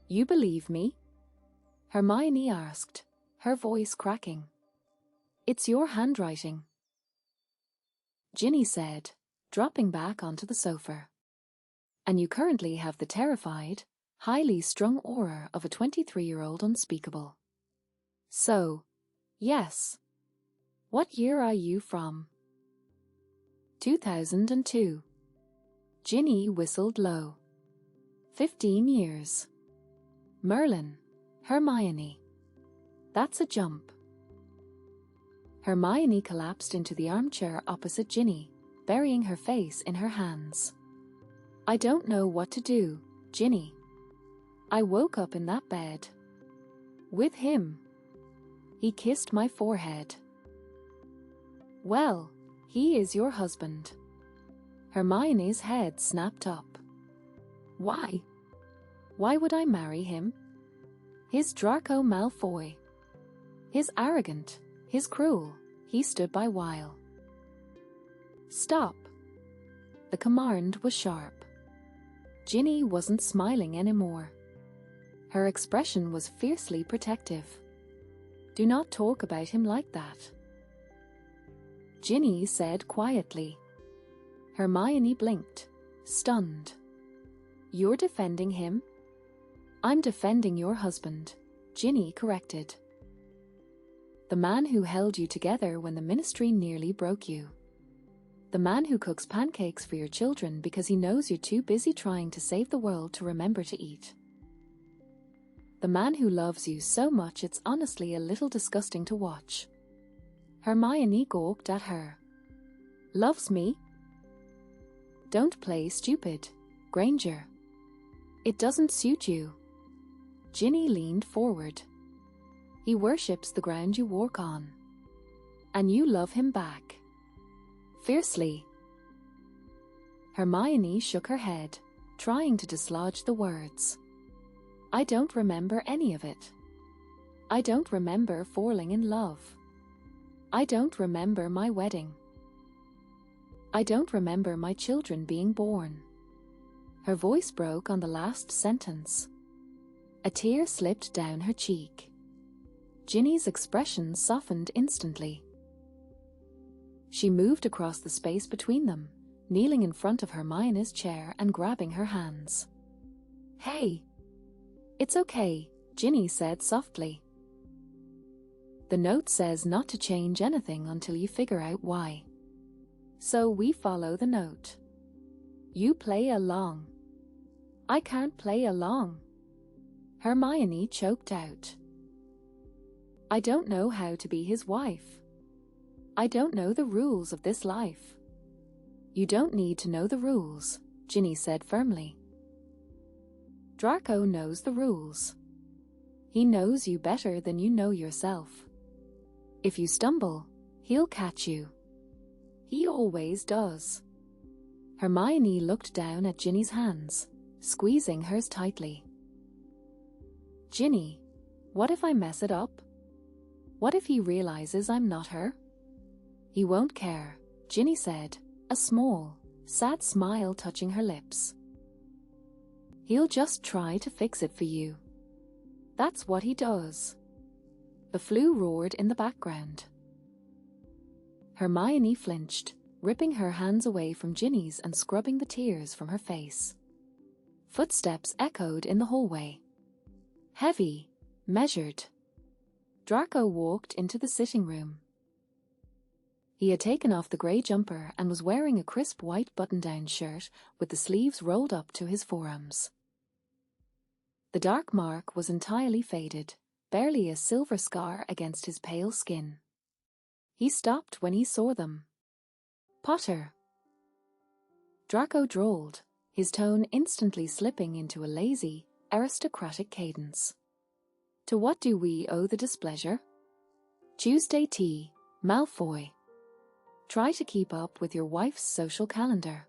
You believe me? Hermione asked, her voice cracking. It's your handwriting, Ginny said, dropping back onto the sofa. And you currently have the terrified, highly strung aura of a 23-year-old unspeakable. So, yes. What year are you from? 2002. Ginny whistled low. 15 years. Merlin, Hermione. That's a jump. Hermione collapsed into the armchair opposite Ginny, burying her face in her hands. I don't know what to do, Ginny. I woke up in that bed. With him. He kissed my forehead. Well, he is your husband. Hermione's head snapped up. Why? Why would I marry him? He's Draco Malfoy. He's arrogant, he's cruel, he stood by while. Stop. The command was sharp. Ginny wasn't smiling anymore. Her expression was fiercely protective. Do not talk about him like that, Ginny said quietly. Hermione blinked, stunned. You're defending him? I'm defending your husband, Ginny corrected. The man who held you together when the ministry nearly broke you. The man who cooks pancakes for your children because he knows you're too busy trying to save the world to remember to eat. The man who loves you so much it's honestly a little disgusting to watch. Hermione gawked at her. Loves me? Don't play stupid, Granger. It doesn't suit you. Ginny leaned forward. He worships the ground you walk on. And you love him back. Fiercely. Hermione shook her head, trying to dislodge the words. I don't remember any of it. I don't remember falling in love. I don't remember my wedding. I don't remember my children being born. Her voice broke on the last sentence. A tear slipped down her cheek. Ginny's expression softened instantly. She moved across the space between them, kneeling in front of Hermione's chair and grabbing her hands. Hey! It's okay, Ginny said softly. The note says not to change anything until you figure out why. So we follow the note. You play along. I can't play along. Hermione choked out. I don't know how to be his wife. I don't know the rules of this life. You don't need to know the rules, Ginny said firmly. Draco knows the rules. He knows you better than you know yourself. If you stumble, he'll catch you. He always does. Hermione looked down at Ginny's hands, squeezing hers tightly. Ginny, what if I mess it up? What if he realizes I'm not her? He won't care, Ginny said, a small, sad smile touching her lips. He'll just try to fix it for you. That's what he does. The flue roared in the background. Hermione flinched, ripping her hands away from Ginny's and scrubbing the tears from her face. Footsteps echoed in the hallway. Heavy, measured. Draco walked into the sitting room. He had taken off the grey jumper and was wearing a crisp white button-down shirt with the sleeves rolled up to his forearms. The dark mark was entirely faded, barely a silver scar against his pale skin. He stopped when he saw them. Potter. Draco drawled, his tone instantly slipping into a lazy, aristocratic cadence. To what do we owe the displeasure? Tuesday tea, Malfoy. Try to keep up with your wife's social calendar.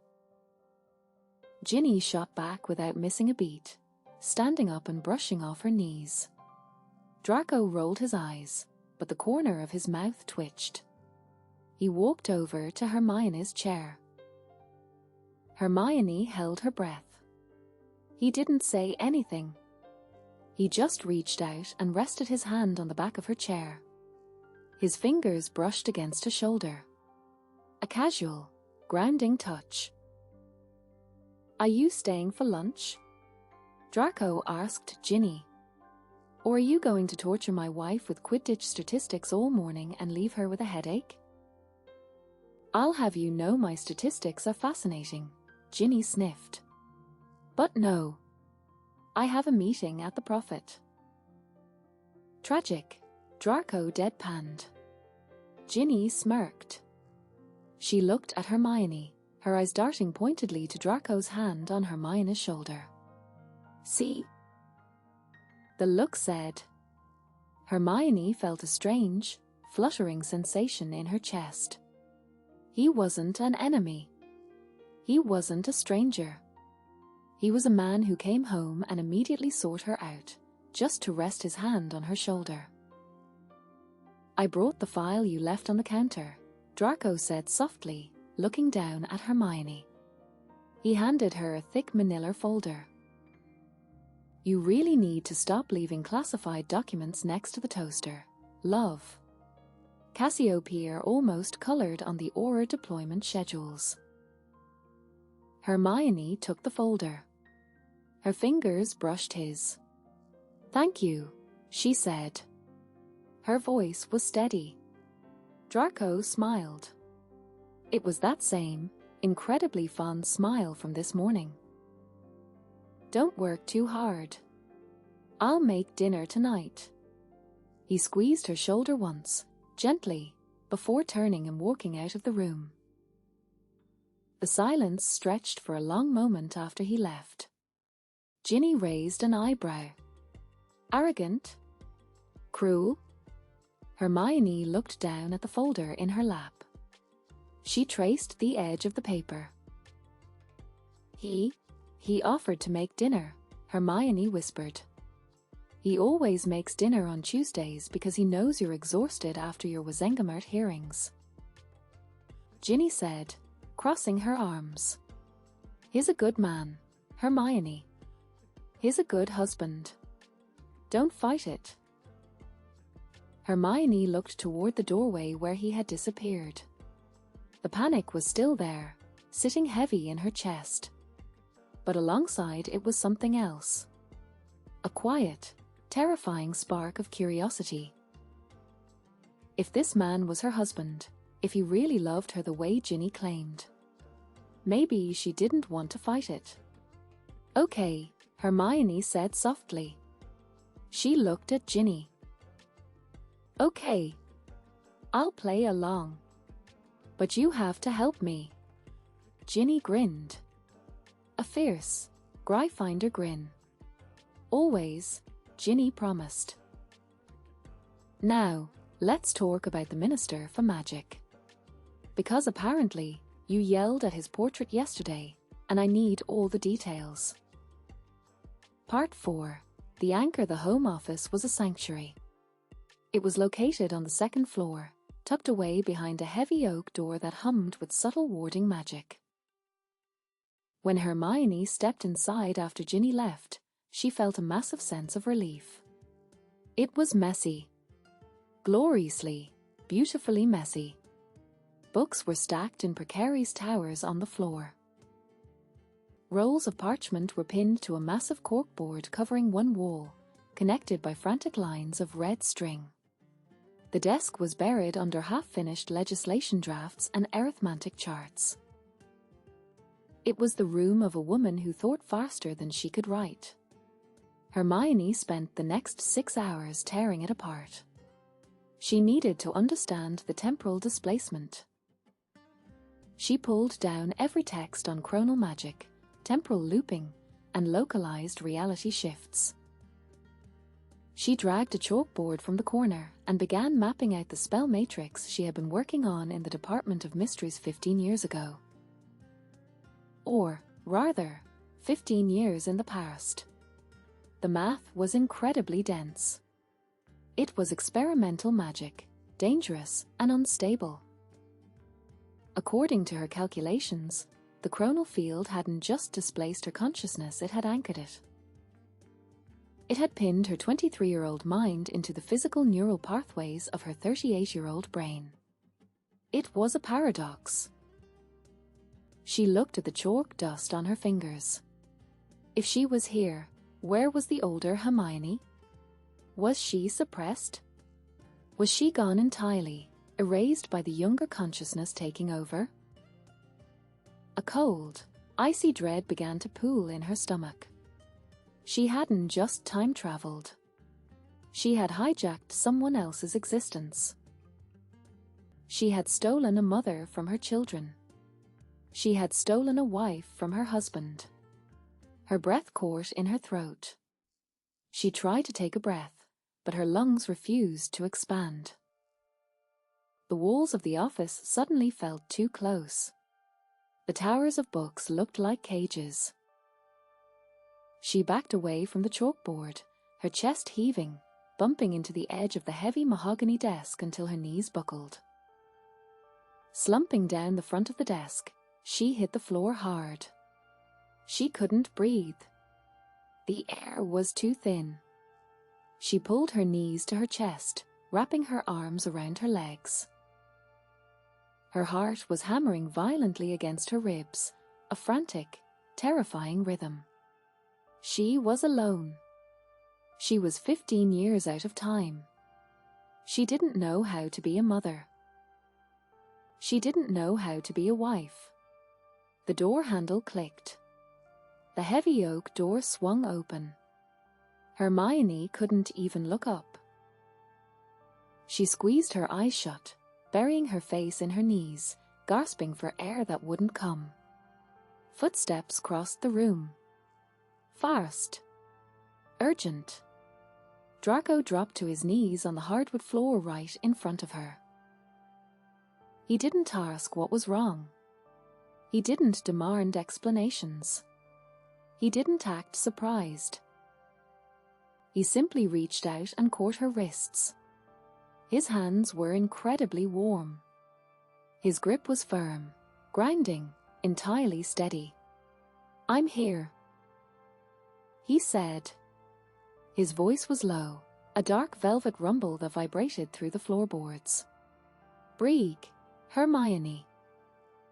Ginny shot back without missing a beat. standing up and brushing off her knees. Draco rolled his eyes, but the corner of his mouth twitched. He walked over to Hermione's chair. Hermione held her breath. He didn't say anything. He just reached out and rested his hand on the back of her chair. His fingers brushed against her shoulder. A casual, grounding touch. "Are you staying for lunch?" Draco asked Ginny. "Or are you going to torture my wife with Quidditch statistics all morning and leave her with a headache?" "I'll have you know my statistics are fascinating," Ginny sniffed. "But no. I have a meeting at the Prophet." "Tragic," Draco deadpanned. Ginny smirked. She looked at Hermione, her eyes darting pointedly to Draco's hand on Hermione's shoulder. "See?" The look said. Hermione felt a strange, fluttering sensation in her chest. He wasn't an enemy. He wasn't a stranger. He was a man who came home and immediately sought her out, just to rest his hand on her shoulder. "I brought the file you left on the counter," Draco said softly, looking down at Hermione. He handed her a thick manila folder. "You really need to stop leaving classified documents next to the toaster. Love." Cassiopeia almost colored on the Auror deployment schedules. Hermione took the folder. Her fingers brushed his. "Thank you," she said. Her voice was steady. Draco smiled. It was that same, incredibly fond smile from this morning. "Don't work too hard. I'll make dinner tonight." He squeezed her shoulder once, gently, before turning and walking out of the room. The silence stretched for a long moment after he left. Ginny raised an eyebrow. "Arrogant? Cruel?" Hermione looked down at the folder in her lap. She traced the edge of the paper. He offered to make dinner," Hermione whispered. "He always makes dinner on Tuesdays because he knows you're exhausted after your Wizengamot hearings." Ginny said, crossing her arms. "He's a good man, Hermione. He's a good husband. Don't fight it." Hermione looked toward the doorway where he had disappeared. The panic was still there, sitting heavy in her chest. But alongside it was something else. A quiet, terrifying spark of curiosity. If this man was her husband, if he really loved her the way Ginny claimed, maybe she didn't want to fight it. "Okay," Hermione said softly. She looked at Ginny. "Okay. I'll play along. But you have to help me." Ginny grinned. A fierce, Gryffindor grin. "Always," Ginny promised. "Now, let's talk about the Minister for Magic. Because apparently, you yelled at his portrait yesterday, and I need all the details." Part 4. The Anchor the Home Office was a sanctuary. It was located on the second floor, tucked away behind a heavy oak door that hummed with subtle warding magic. When Hermione stepped inside after Ginny left, she felt a massive sense of relief. It was messy. Gloriously, beautifully messy. Books were stacked in precarious towers on the floor. Rolls of parchment were pinned to a massive corkboard covering one wall, connected by frantic lines of red string. The desk was buried under half-finished legislation drafts and arithmetic charts. It was the room of a woman who thought faster than she could write. Hermione spent the next 6 hours tearing it apart. She needed to understand the temporal displacement. She pulled down every text on chronal magic, temporal looping, and localized reality shifts. She dragged a chalkboard from the corner and began mapping out the spell matrix she had been working on in the Department of Mysteries 15 years ago. Or, rather, 15 years in the past. The math was incredibly dense. It was experimental magic, dangerous and unstable. According to her calculations, the chronal field hadn't just displaced her consciousness, it had anchored it. It had pinned her 23-year-old mind into the physical neural pathways of her 38-year-old brain. It was a paradox. She looked at the chalk dust on her fingers. If she was here, where was the older Hermione? Was she suppressed? Was she gone entirely, erased by the younger consciousness taking over? A cold, icy dread began to pool in her stomach. She hadn't just time-traveled. She had hijacked someone else's existence. She had stolen a mother from her children. She had stolen a wife from her husband. Her breath caught in her throat. She tried to take a breath, but her lungs refused to expand. The walls of the office suddenly felt too close. The towers of books looked like cages. She backed away from the chalkboard, her chest heaving, bumping into the edge of the heavy mahogany desk until her knees buckled. Slumping down the front of the desk, she hit the floor hard. She couldn't breathe. The air was too thin. She pulled her knees to her chest, wrapping her arms around her legs. Her heart was hammering violently against her ribs, a frantic, terrifying rhythm. She was alone. She was 15 years out of time. She didn't know how to be a mother. She didn't know how to be a wife. The door handle clicked. The heavy oak door swung open. Hermione couldn't even look up. She squeezed her eyes shut, burying her face in her knees, gasping for air that wouldn't come. Footsteps crossed the room. Fast. Urgent. Draco dropped to his knees on the hardwood floor right in front of her. He didn't ask what was wrong. He didn't demand explanations. He didn't act surprised. He simply reached out and caught her wrists. His hands were incredibly warm. His grip was firm, grinding, entirely steady. "I'm here," he said. His voice was low, a dark velvet rumble that vibrated through the floorboards. "Breathe, Hermione.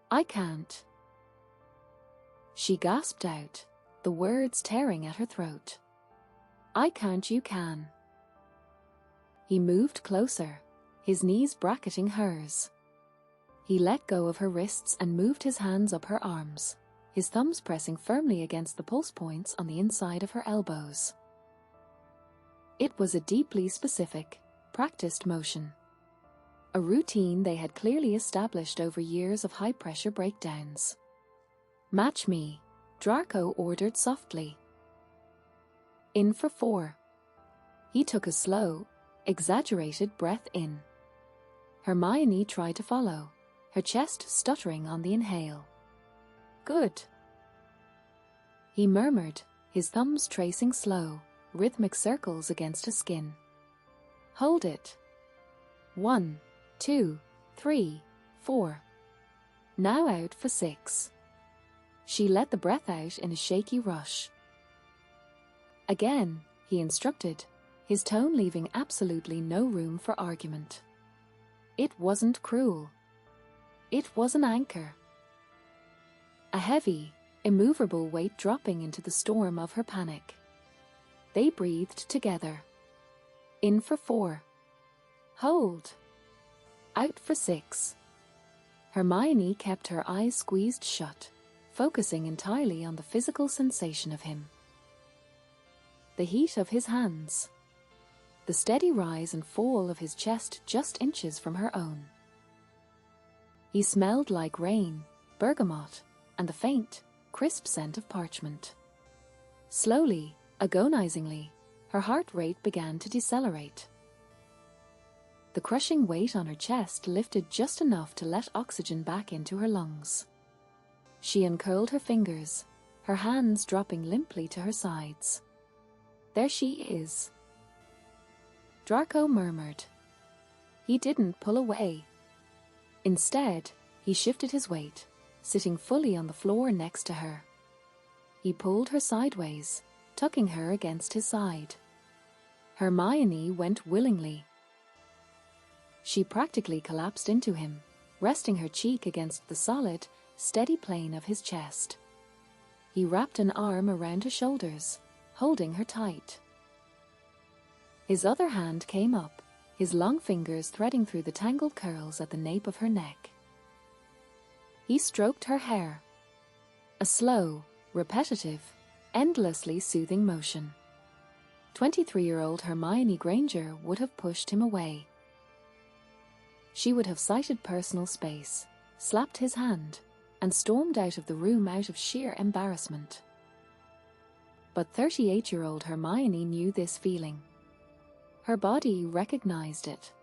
I can't." She gasped out, the words tearing at her throat. "I can't, you can." He moved closer, his knees bracketing hers. He let go of her wrists and moved his hands up her arms, his thumbs pressing firmly against the pulse points on the inside of her elbows. It was a deeply specific, practiced motion. A routine they had clearly established over years of high-pressure breakdowns. "Match me," Draco ordered softly. "In for 4. He took a slow, exaggerated breath in. Hermione tried to follow, her chest stuttering on the inhale. "Good," he murmured, his thumbs tracing slow, rhythmic circles against her skin. "Hold it. 1, 2, 3, 4. Now out for 6. She let the breath out in a shaky rush. "Again," he instructed, his tone leaving absolutely no room for argument. It wasn't cruel. It was an anchor. A heavy, immovable weight dropping into the storm of her panic. They breathed together. In for 4. Hold. Out for 6. Hermione kept her eyes squeezed shut, focusing entirely on the physical sensation of him. The heat of his hands. The steady rise and fall of his chest just inches from her own. He smelled like rain, bergamot, and the faint, crisp scent of parchment. Slowly, agonizingly, her heart rate began to decelerate. The crushing weight on her chest lifted just enough to let oxygen back into her lungs. She uncurled her fingers, her hands dropping limply to her sides. There she is. Draco murmured. He didn't pull away. Instead, he shifted his weight, sitting fully on the floor next to her. He pulled her sideways, tucking her against his side. Hermione went willingly. She practically collapsed into him, resting her cheek against the solid, steady plane of his chest. He wrapped an arm around her shoulders, holding her tight. His other hand came up, his long fingers threading through the tangled curls at the nape of her neck. He stroked her hair. A slow, repetitive, endlessly soothing motion. 23-year-old Hermione Granger would have pushed him away. She would have cited personal space, slapped his hand, and stormed out of the room out of sheer embarrassment. But 38-year-old Hermione knew this feeling. Her body recognized it.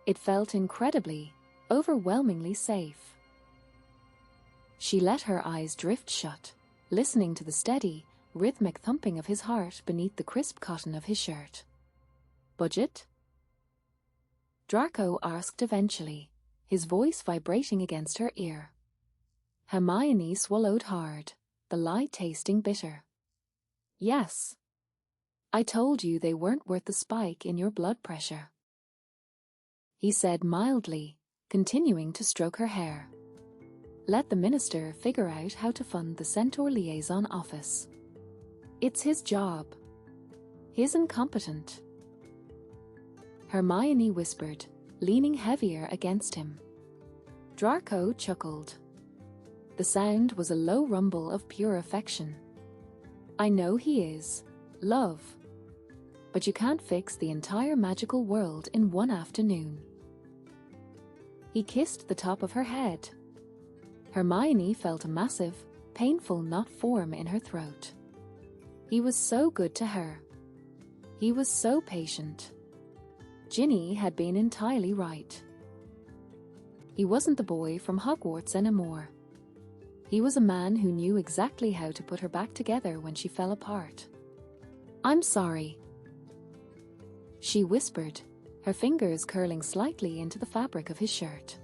It felt incredibly, overwhelmingly safe. She let her eyes drift shut, listening to the steady, rhythmic thumping of his heart beneath the crisp cotton of his shirt. "Budget?" Draco asked eventually, his voice vibrating against her ear. Hermione swallowed hard, the lie tasting bitter. "Yes. I told you they weren't worth the spike in your blood pressure," he said mildly, continuing to stroke her hair. Let the minister figure out how to fund the Centaur Liaison Office. It's his job. He's incompetent. Hermione whispered, leaning heavier against him. Draco chuckled. The sound was a low rumble of pure affection. "I know he is, love. But you can't fix the entire magical world in one afternoon." He kissed the top of her head. Hermione felt a massive, painful knot form in her throat. He was so good to her. He was so patient. Ginny had been entirely right. He wasn't the boy from Hogwarts anymore. He was a man who knew exactly how to put her back together when she fell apart. "I'm sorry," she whispered, her fingers curling slightly into the fabric of his shirt.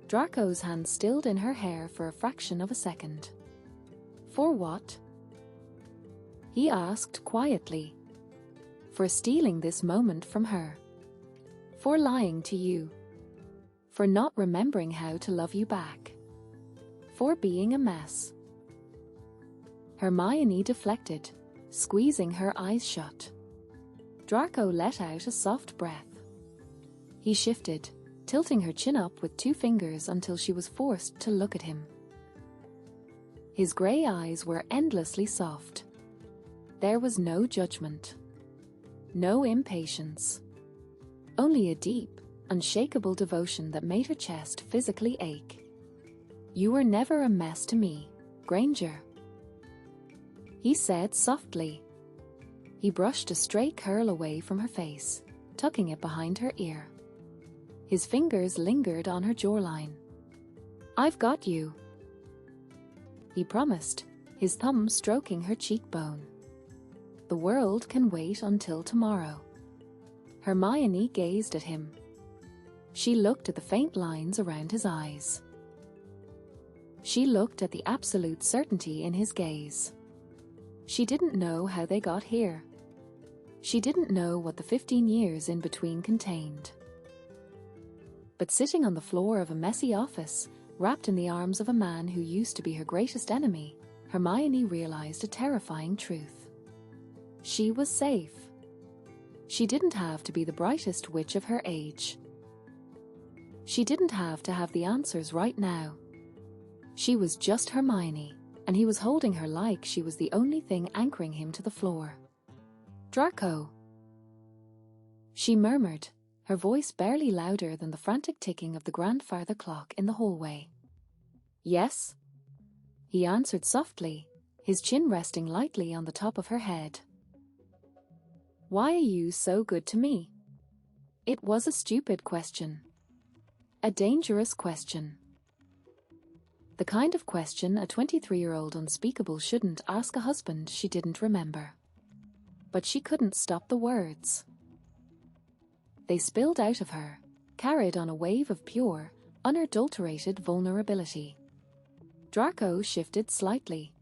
Draco's hand stilled in her hair for a fraction of a second. "For what?" he asked quietly. "For stealing this moment from her. For lying to you. For not remembering how to love you back. For being a mess." Hermione deflected, squeezing her eyes shut. Draco let out a soft breath. He shifted, tilting her chin up with 2 fingers until she was forced to look at him. His grey eyes were endlessly soft. There was no judgment. No impatience. Only a deep, unshakable devotion that made her chest physically ache. "You were never a mess to me, Granger," he said softly. He brushed a stray curl away from her face, tucking it behind her ear. His fingers lingered on her jawline. "I've got you," he promised, his thumb stroking her cheekbone. "The world can wait until tomorrow." Hermione gazed at him. She looked at the faint lines around his eyes. She looked at the absolute certainty in his gaze. She didn't know how they got here. She didn't know what the 15 years in between contained. But sitting on the floor of a messy office, wrapped in the arms of a man who used to be her greatest enemy, Hermione realized a terrifying truth. She was safe. She didn't have to be the brightest witch of her age. She didn't have to have the answers right now. She was just Hermione, and he was holding her like she was the only thing anchoring him to the floor. "Draco," she murmured, her voice barely louder than the frantic ticking of the grandfather clock in the hallway. "Yes?" he answered softly, his chin resting lightly on the top of her head. "Why are you so good to me?" It was a stupid question. A dangerous question. The kind of question a 23-year-old unspeakable shouldn't ask a husband she didn't remember. but she couldn't stop the words. They spilled out of her, carried on a wave of pure, unadulterated vulnerability. Draco shifted slightly.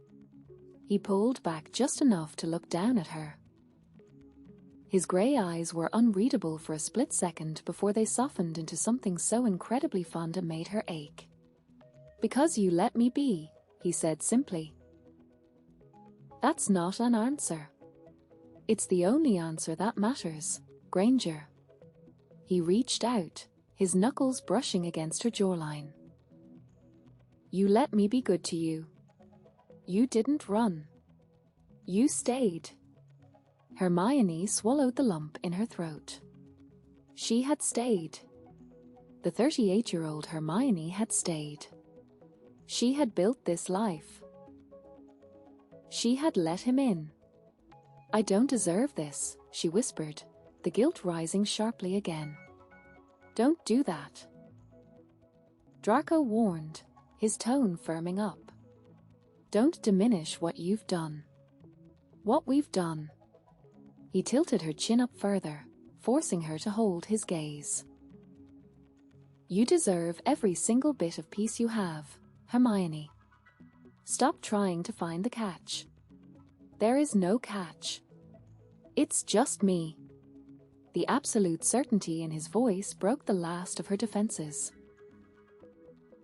He pulled back just enough to look down at her. His grey eyes were unreadable for a split second before they softened into something so incredibly fond it made her ache. "Because you let me be," he said simply. "That's not an answer. It's the only answer that matters, Granger." He reached out, his knuckles brushing against her jawline. "You let me be good to you. You didn't run. You stayed." Hermione swallowed the lump in her throat. She had stayed. The 38-year-old Hermione had stayed. She had built this life. She had let him in. "I don't deserve this," she whispered, the guilt rising sharply again. "Don't do that," Draco warned, his tone firming up. "Don't diminish what you've done. What we've done." He tilted her chin up further, forcing her to hold his gaze. "You deserve every single bit of peace you have, Hermione. Stop trying to find the catch. There is no catch. It's just me." The absolute certainty in his voice broke the last of her defenses.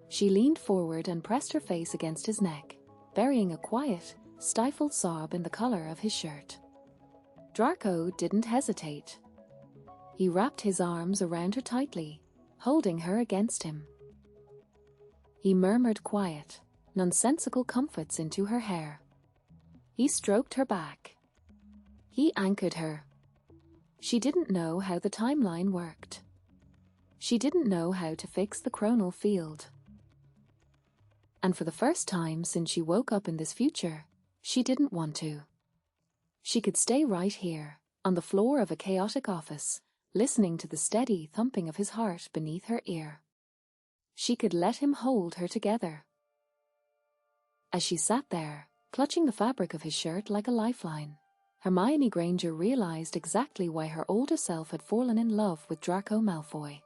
She leaned forward and pressed her face against his neck, burying a quiet, stifled sob in the collar of his shirt. Draco didn't hesitate. He wrapped his arms around her tightly, holding her against him. He murmured quiet, nonsensical comforts into her hair. He stroked her back. He anchored her. She didn't know how the timeline worked. She didn't know how to fix the chronal field. And for the first time since she woke up in this future, she didn't want to. She could stay right here, on the floor of a chaotic office, listening to the steady thumping of his heart beneath her ear. She could let him hold her together. As she sat there, clutching the fabric of his shirt like a lifeline, Hermione Granger realized exactly why her older self had fallen in love with Draco Malfoy.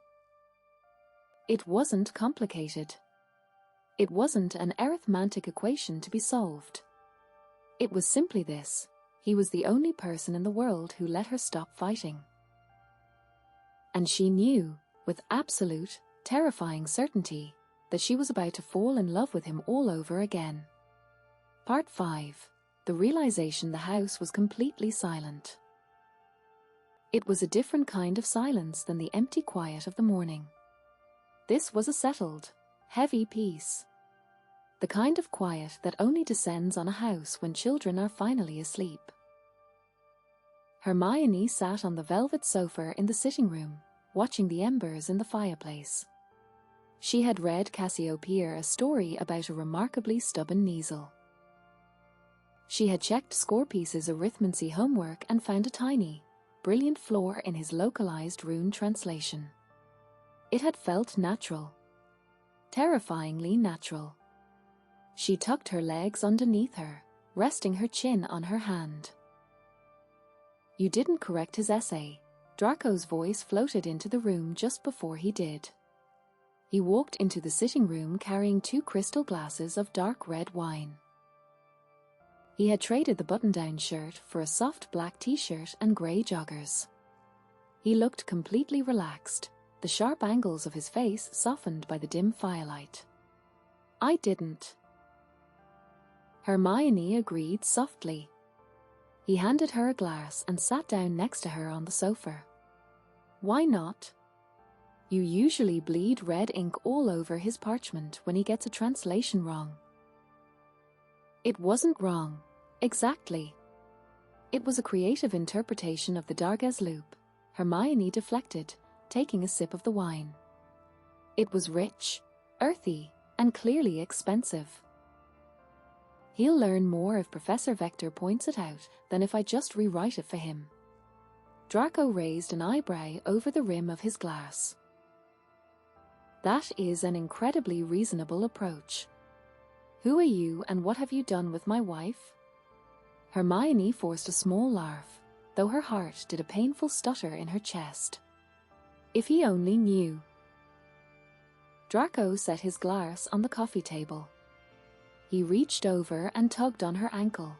It wasn't complicated. It wasn't an arithmetic equation to be solved. It was simply this: he was the only person in the world who let her stop fighting. And she knew, with absolute, terrifying certainty, that she was about to fall in love with him all over again. Part 5. The realization the house was completely silent. It was a different kind of silence than the empty quiet of the morning. This was a settled, heavy peace. The kind of quiet that only descends on a house when children are finally asleep. Hermione sat on the velvet sofa in the sitting room, watching the embers in the fireplace. She had read Cassiopeia a story about a remarkably stubborn Kneazle. She had checked Scorpius's arithmancy homework and found a tiny, brilliant flaw in his localized rune translation. It had felt natural. Terrifyingly natural. She tucked her legs underneath her, resting her chin on her hand. "You didn't correct his essay," Draco's voice floated into the room just before he did. He walked into the sitting room carrying 2 crystal glasses of dark red wine. He had traded the button-down shirt for a soft black t-shirt and grey joggers. He looked completely relaxed, the sharp angles of his face softened by the dim firelight. "I didn't." Hermione agreed softly. He handed her a glass and sat down next to her on the sofa. "Why not? You usually bleed red ink all over his parchment when he gets a translation wrong." It wasn't wrong, exactly. It was a creative interpretation of the Darges loop. Hermione deflected, taking a sip of the wine. It was rich, earthy, and clearly expensive. "He'll learn more if Professor Vector points it out than if I just rewrite it for him." Draco raised an eyebrow over the rim of his glass. "That is an incredibly reasonable approach. Who are you and what have you done with my wife?" Hermione forced a small laugh, though her heart did a painful stutter in her chest. If he only knew. Draco set his glass on the coffee table. He reached over and tugged on her ankle.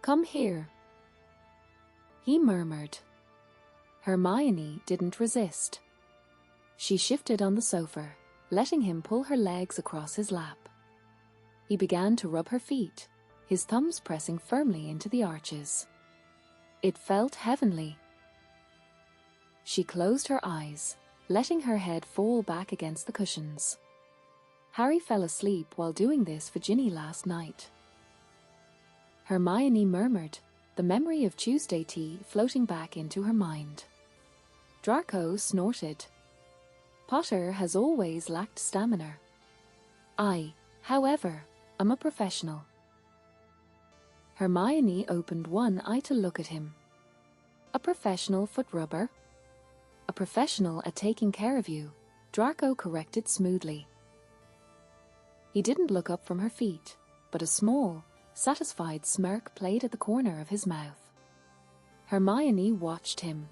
"Come here," he murmured. Hermione didn't resist. She shifted on the sofa, letting him pull her legs across his lap. He began to rub her feet, his thumbs pressing firmly into the arches. It felt heavenly. She closed her eyes, letting her head fall back against the cushions. Harry fell asleep while doing this for Ginny last night. Hermione murmured, the memory of Tuesday tea floating back into her mind. Draco snorted. Potter has always lacked stamina. I, however, am a professional. Hermione opened one eye to look at him. A professional foot rubber? A professional at taking care of you, Draco corrected smoothly. He didn't look up from her feet, but a small, satisfied smirk played at the corner of his mouth. Hermione watched him.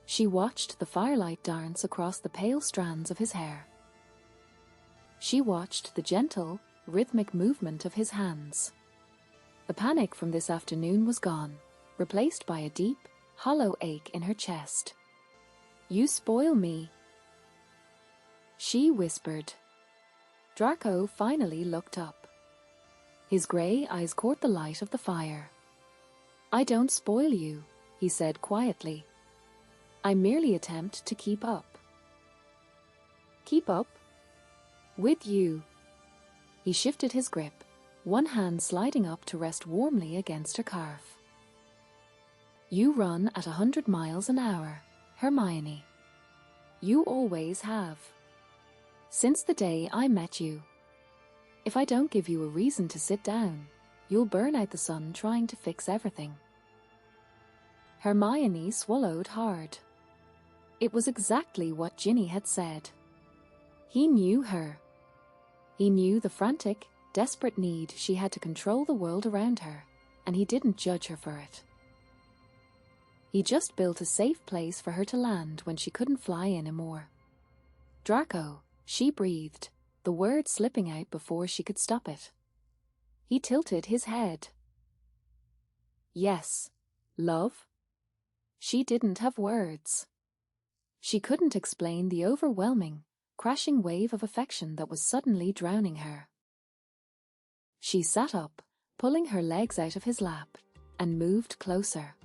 She watched the firelight dance across the pale strands of his hair. She watched the gentle, rhythmic movement of his hands. The panic from this afternoon was gone, replaced by a deep, hollow ache in her chest. "You spoil me," she whispered. Draco finally looked up. His grey eyes caught the light of the fire. "I don't spoil you," he said quietly. "I merely attempt to keep up." "Keep up?" "With you." He shifted his grip, one hand sliding up to rest warmly against her calf. "You run at 100 miles an hour, Hermione. You always have. Since the day I met you. If I don't give you a reason to sit down, you'll burn out the sun trying to fix everything." Hermione swallowed hard. It was exactly what Ginny had said. He knew her. He knew the frantic, desperate need she had to control the world around her, and he didn't judge her for it. He just built a safe place for her to land when she couldn't fly anymore. "Draco," she breathed, the word slipping out before she could stop it. He tilted his head. "Yes, love?" She didn't have words. She couldn't explain the overwhelming, crashing wave of affection that was suddenly drowning her. She sat up, pulling her legs out of his lap, and moved closer.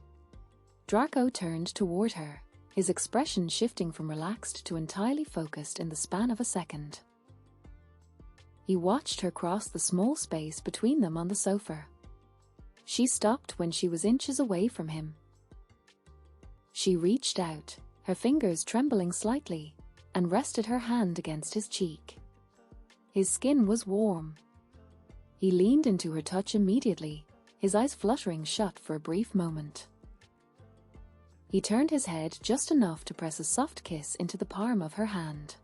Draco turned toward her, his expression shifting from relaxed to entirely focused in the span of a second. He watched her cross the small space between them on the sofa. She stopped when she was inches away from him. She reached out, her fingers trembling slightly, and rested her hand against his cheek. His skin was warm. He leaned into her touch immediately, his eyes fluttering shut for a brief moment. He turned his head just enough to press a soft kiss into the palm of her hand.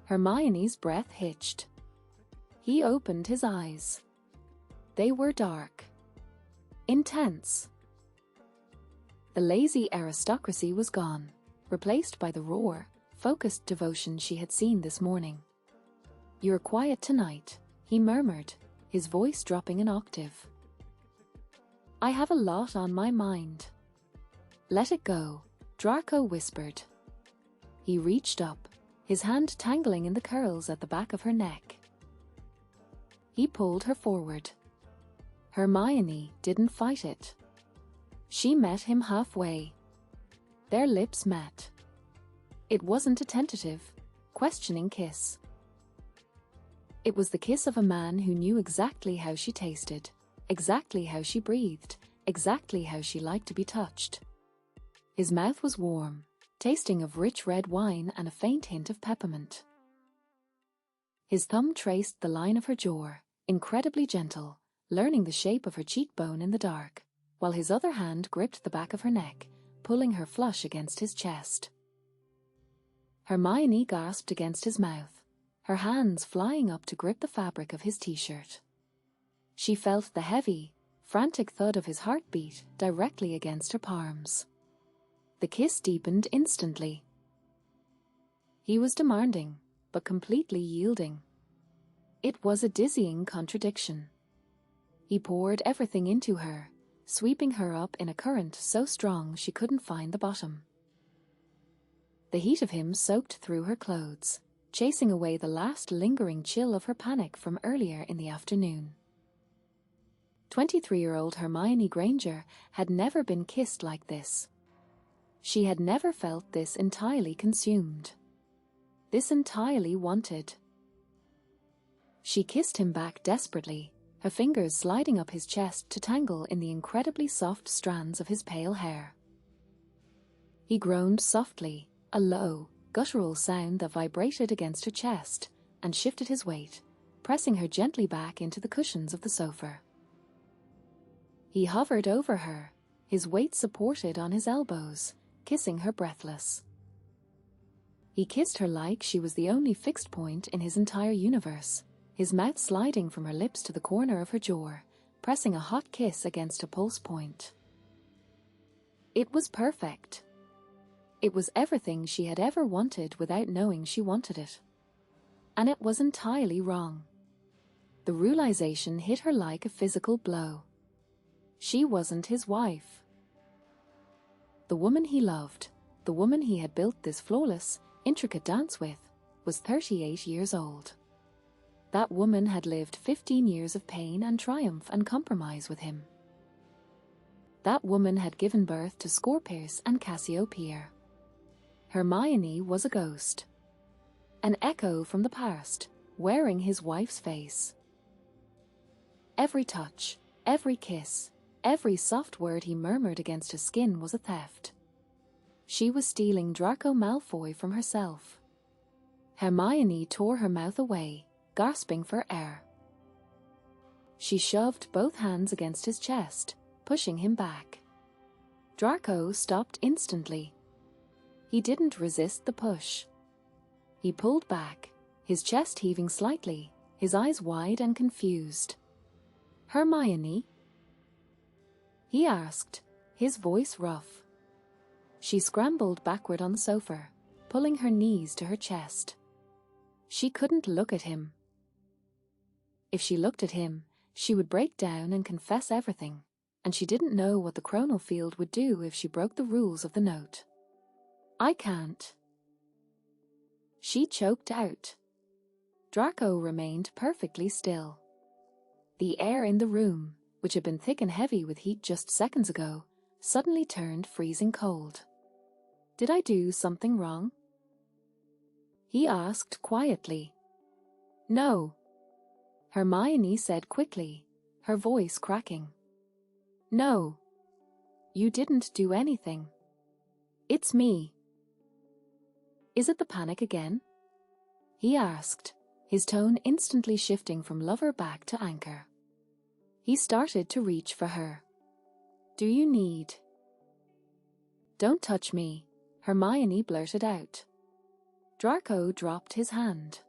Hermione's breath hitched. He opened his eyes. They were dark. Intense. The lazy aristocracy was gone, replaced by the raw, focused devotion she had seen this morning. "You're quiet tonight," he murmured, his voice dropping an octave. "I have a lot on my mind." "Let it go," Draco whispered. He reached up, his hand tangling in the curls at the back of her neck. He pulled her forward. Hermione didn't fight it. She met him halfway. Their lips met. It wasn't a tentative, questioning kiss. It was the kiss of a man who knew exactly how she tasted, exactly how she breathed, exactly how she liked to be touched. His mouth was warm, tasting of rich red wine and a faint hint of peppermint. His thumb traced the line of her jaw, incredibly gentle, learning the shape of her cheekbone in the dark, while his other hand gripped the back of her neck, pulling her flush against his chest. Hermione gasped against his mouth, her hands flying up to grip the fabric of his t-shirt. She felt the heavy, frantic thud of his heartbeat directly against her palms. The kiss deepened instantly. He was demanding, but completely yielding. It was a dizzying contradiction. He poured everything into her, sweeping her up in a current so strong she couldn't find the bottom. The heat of him soaked through her clothes, chasing away the last lingering chill of her panic from earlier in the afternoon. 23-year-old Hermione Granger had never been kissed like this. She had never felt this entirely consumed. This entirely wanted. She kissed him back desperately, her fingers sliding up his chest to tangle in the incredibly soft strands of his pale hair. He groaned softly, a low, guttural sound that vibrated against her chest, and shifted his weight, pressing her gently back into the cushions of the sofa. He hovered over her, his weight supported on his elbows, kissing her breathless. He kissed her like she was the only fixed point in his entire universe, his mouth sliding from her lips to the corner of her jaw, pressing a hot kiss against a pulse point. It was perfect. It was everything she had ever wanted without knowing she wanted it. And it was entirely wrong. The realization hit her like a physical blow. She wasn't his wife. The woman he loved, the woman he had built this flawless, intricate dance with, was 38 years old. That woman had lived 15 years of pain and triumph and compromise with him. That woman had given birth to Scorpius and Cassiopeia. Hermione was a ghost. An echo from the past, wearing his wife's face. Every touch, every kiss, every soft word he murmured against his skin was a theft. She was stealing Draco Malfoy from herself. Hermione tore her mouth away, gasping for air. She shoved both hands against his chest, pushing him back. Draco stopped instantly. He didn't resist the push. He pulled back, his chest heaving slightly, his eyes wide and confused. "Hermione?" he asked, his voice rough. She scrambled backward on the sofa, pulling her knees to her chest. She couldn't look at him. If she looked at him, she would break down and confess everything, and she didn't know what the chronal field would do if she broke the rules of the note. "I can't." She choked out. Draco remained perfectly still. The air in the room, which had been thick and heavy with heat just seconds ago, suddenly turned freezing cold. "Did I do something wrong?" he asked quietly. "No," Hermione said quickly, her voice cracking. "No. You didn't do anything. It's me." "Is it the panic again?" he asked, his tone instantly shifting from lover back to anchor. He started to reach for her. "Do you need—" "Don't touch me," Hermione blurted out. Draco dropped his hand.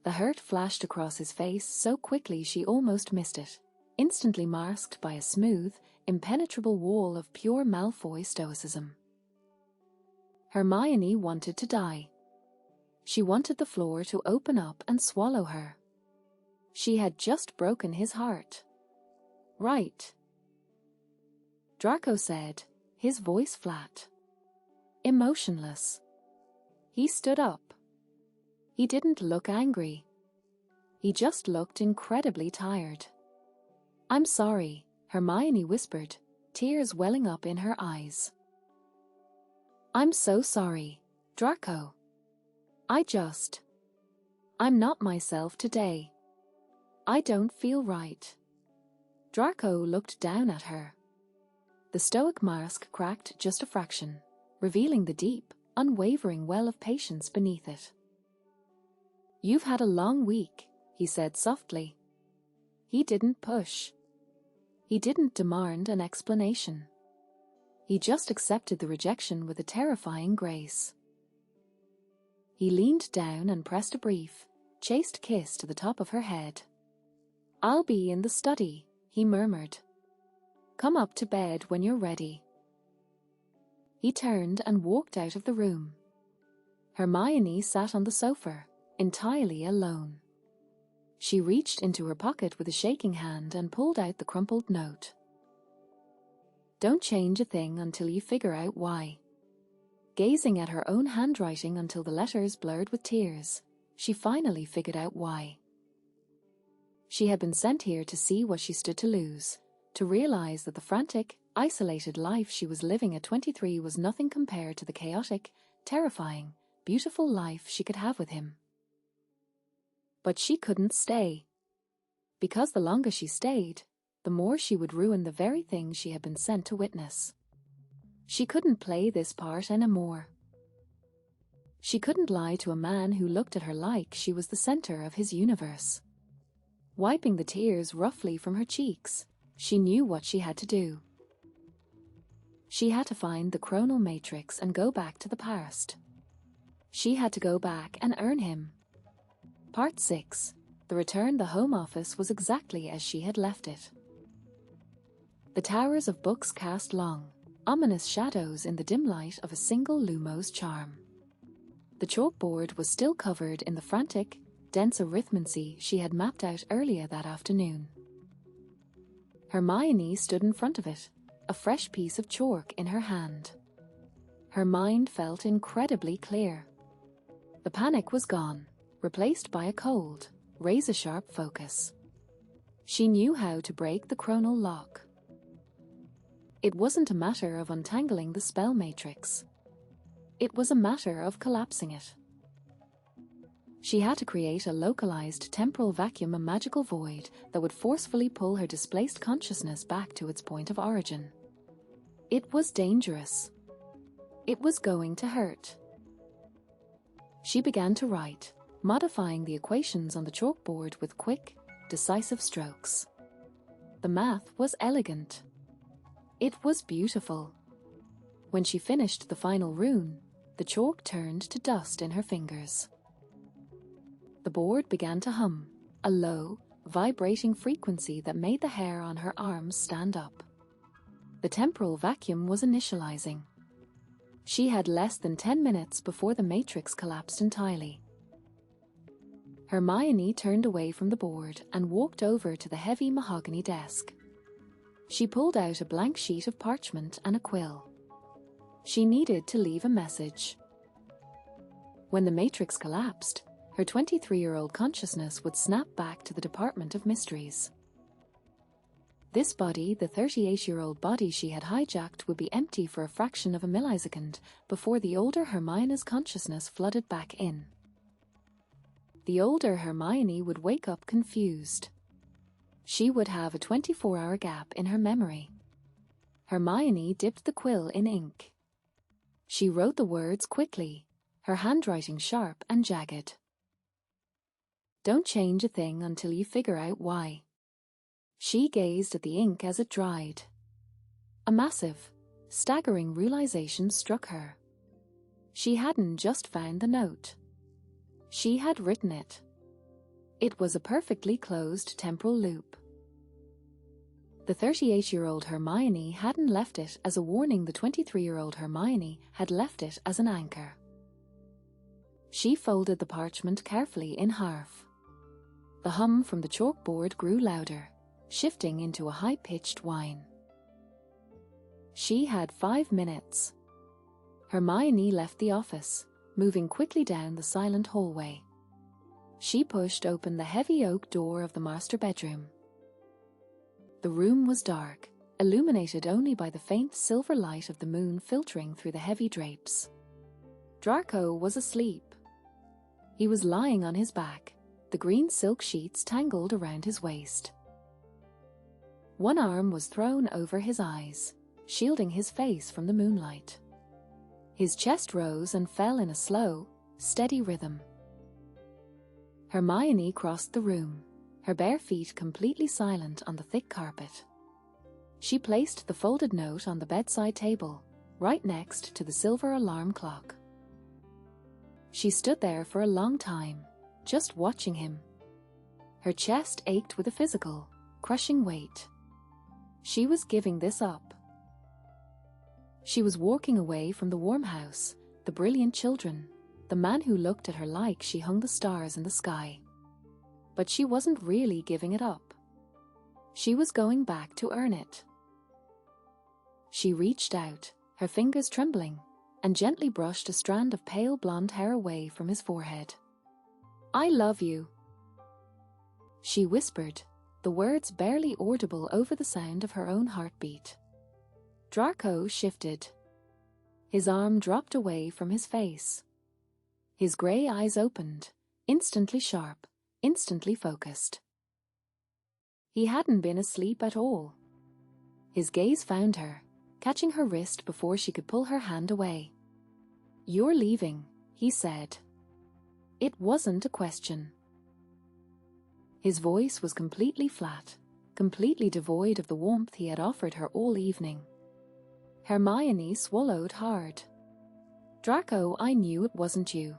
The hurt flashed across his face so quickly she almost missed it, instantly masked by a smooth, impenetrable wall of pure Malfoy stoicism. Hermione wanted to die. She wanted the floor to open up and swallow her. She had just broken his heart. "Right," Draco said, his voice flat. Emotionless. He stood up. He didn't look angry. He just looked incredibly tired. "I'm sorry," Hermione whispered, tears welling up in her eyes. "I'm so sorry, Draco. I'm not myself today. I don't feel right." Draco looked down at her. The stoic mask cracked just a fraction, revealing the deep, unwavering well of patience beneath it. "You've had a long week," he said softly. He didn't push. He didn't demand an explanation. He just accepted the rejection with a terrifying grace. He leaned down and pressed a brief, chaste kiss to the top of her head. "I'll be in the study," he murmured. "Come up to bed when you're ready." He turned and walked out of the room. Hermione sat on the sofa, entirely alone. She reached into her pocket with a shaking hand and pulled out the crumpled note. "Don't change a thing until you figure out why." Gazing at her own handwriting until the letters blurred with tears, she finally figured out why. She had been sent here to see what she stood to lose, to realize that the frantic, isolated life she was living at 23 was nothing compared to the chaotic, terrifying, beautiful life she could have with him. But she couldn't stay. Because the longer she stayed, the more she would ruin the very thing she had been sent to witness. She couldn't play this part anymore. She couldn't lie to a man who looked at her like she was the center of his universe. Wiping the tears roughly from her cheeks, she knew what she had to do. She had to find the chronal matrix and go back to the past. She had to go back and earn him. Part 6. The return. The home office was exactly as she had left it. The towers of books cast long, ominous shadows in the dim light of a single Lumos charm. The chalkboard was still covered in the frantic, dense arithmancy she had mapped out earlier that afternoon. Hermione stood in front of it, a fresh piece of chalk in her hand. Her mind felt incredibly clear. The panic was gone, replaced by a cold, razor-sharp focus. She knew how to break the chronal lock. It wasn't a matter of untangling the spell matrix. It was a matter of collapsing it. She had to create a localized temporal vacuum, a magical void that would forcefully pull her displaced consciousness back to its point of origin. It was dangerous. It was going to hurt. She began to write, modifying the equations on the chalkboard with quick, decisive strokes. The math was elegant. It was beautiful. When she finished the final rune, the chalk turned to dust in her fingers. The board began to hum, a low, vibrating frequency that made the hair on her arms stand up. The temporal vacuum was initializing. She had less than 10 minutes before the matrix collapsed entirely. Hermione turned away from the board and walked over to the heavy mahogany desk. She pulled out a blank sheet of parchment and a quill. She needed to leave a message. When the matrix collapsed, her 23-year-old consciousness would snap back to the Department of Mysteries. This body, the 38-year-old body she had hijacked, would be empty for a fraction of a millisecond before the older Hermione's consciousness flooded back in. The older Hermione would wake up confused. She would have a 24-hour gap in her memory. Hermione dipped the quill in ink. She wrote the words quickly, her handwriting sharp and jagged. "Don't change a thing until you figure out why." She gazed at the ink as it dried. A massive, staggering realization struck her. She hadn't just found the note. She had written it. It was a perfectly closed temporal loop. The 38-year-old Hermione hadn't left it as a warning, the 23-year-old Hermione had left it as an anchor. She folded the parchment carefully in half. The hum from the chalkboard grew louder, shifting into a high-pitched whine. She had 5 minutes. Hermione left the office, moving quickly down the silent hallway. She pushed open the heavy oak door of the master bedroom. The room was dark, illuminated only by the faint silver light of the moon filtering through the heavy drapes. Draco was asleep. He was lying on his back, the green silk sheets tangled around his waist. One arm was thrown over his eyes, shielding his face from the moonlight. His chest rose and fell in a slow, steady rhythm. Hermione crossed the room, her bare feet completely silent on the thick carpet. She placed the folded note on the bedside table, right next to the silver alarm clock. She stood there for a long time, just watching him. Her chest ached with a physical, crushing weight, She was giving this up. She was walking away from the warm house, the brilliant children, the man who looked at her like she hung the stars in the sky. But she wasn't really giving it up. She was going back to earn it. She reached out, her fingers trembling, and gently brushed a strand of pale blonde hair away from his forehead. "I love you," she whispered, the words barely audible over the sound of her own heartbeat. Draco shifted. His arm dropped away from his face. His grey eyes opened, instantly sharp, instantly focused. He hadn't been asleep at all. His gaze found her, catching her wrist before she could pull her hand away. "You're leaving," he said. It wasn't a question. His voice was completely flat, completely devoid of the warmth he had offered her all evening. Hermione swallowed hard. "Draco, I knew it wasn't you,"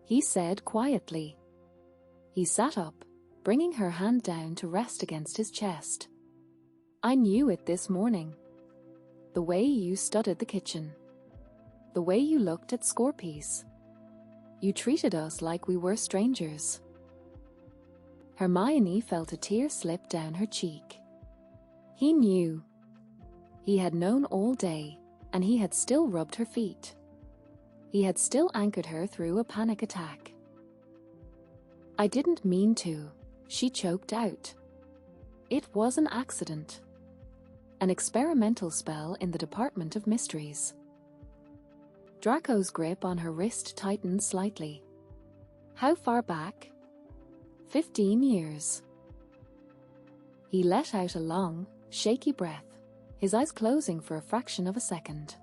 he said quietly. He sat up, bringing her hand down to rest against his chest. "I knew it this morning. The way you studied the kitchen. The way you looked at Scorpies. You treated us like we were strangers." Hermione felt a tear slip down her cheek. He knew. He had known all day, and he had still rubbed her feet. He had still anchored her through a panic attack. "I didn't mean to," she choked out. "It was an accident. An experimental spell in the Department of Mysteries." Draco's grip on her wrist tightened slightly. "How far back?" 15 years. He let out a long, shaky breath, his eyes closing for a fraction of a second.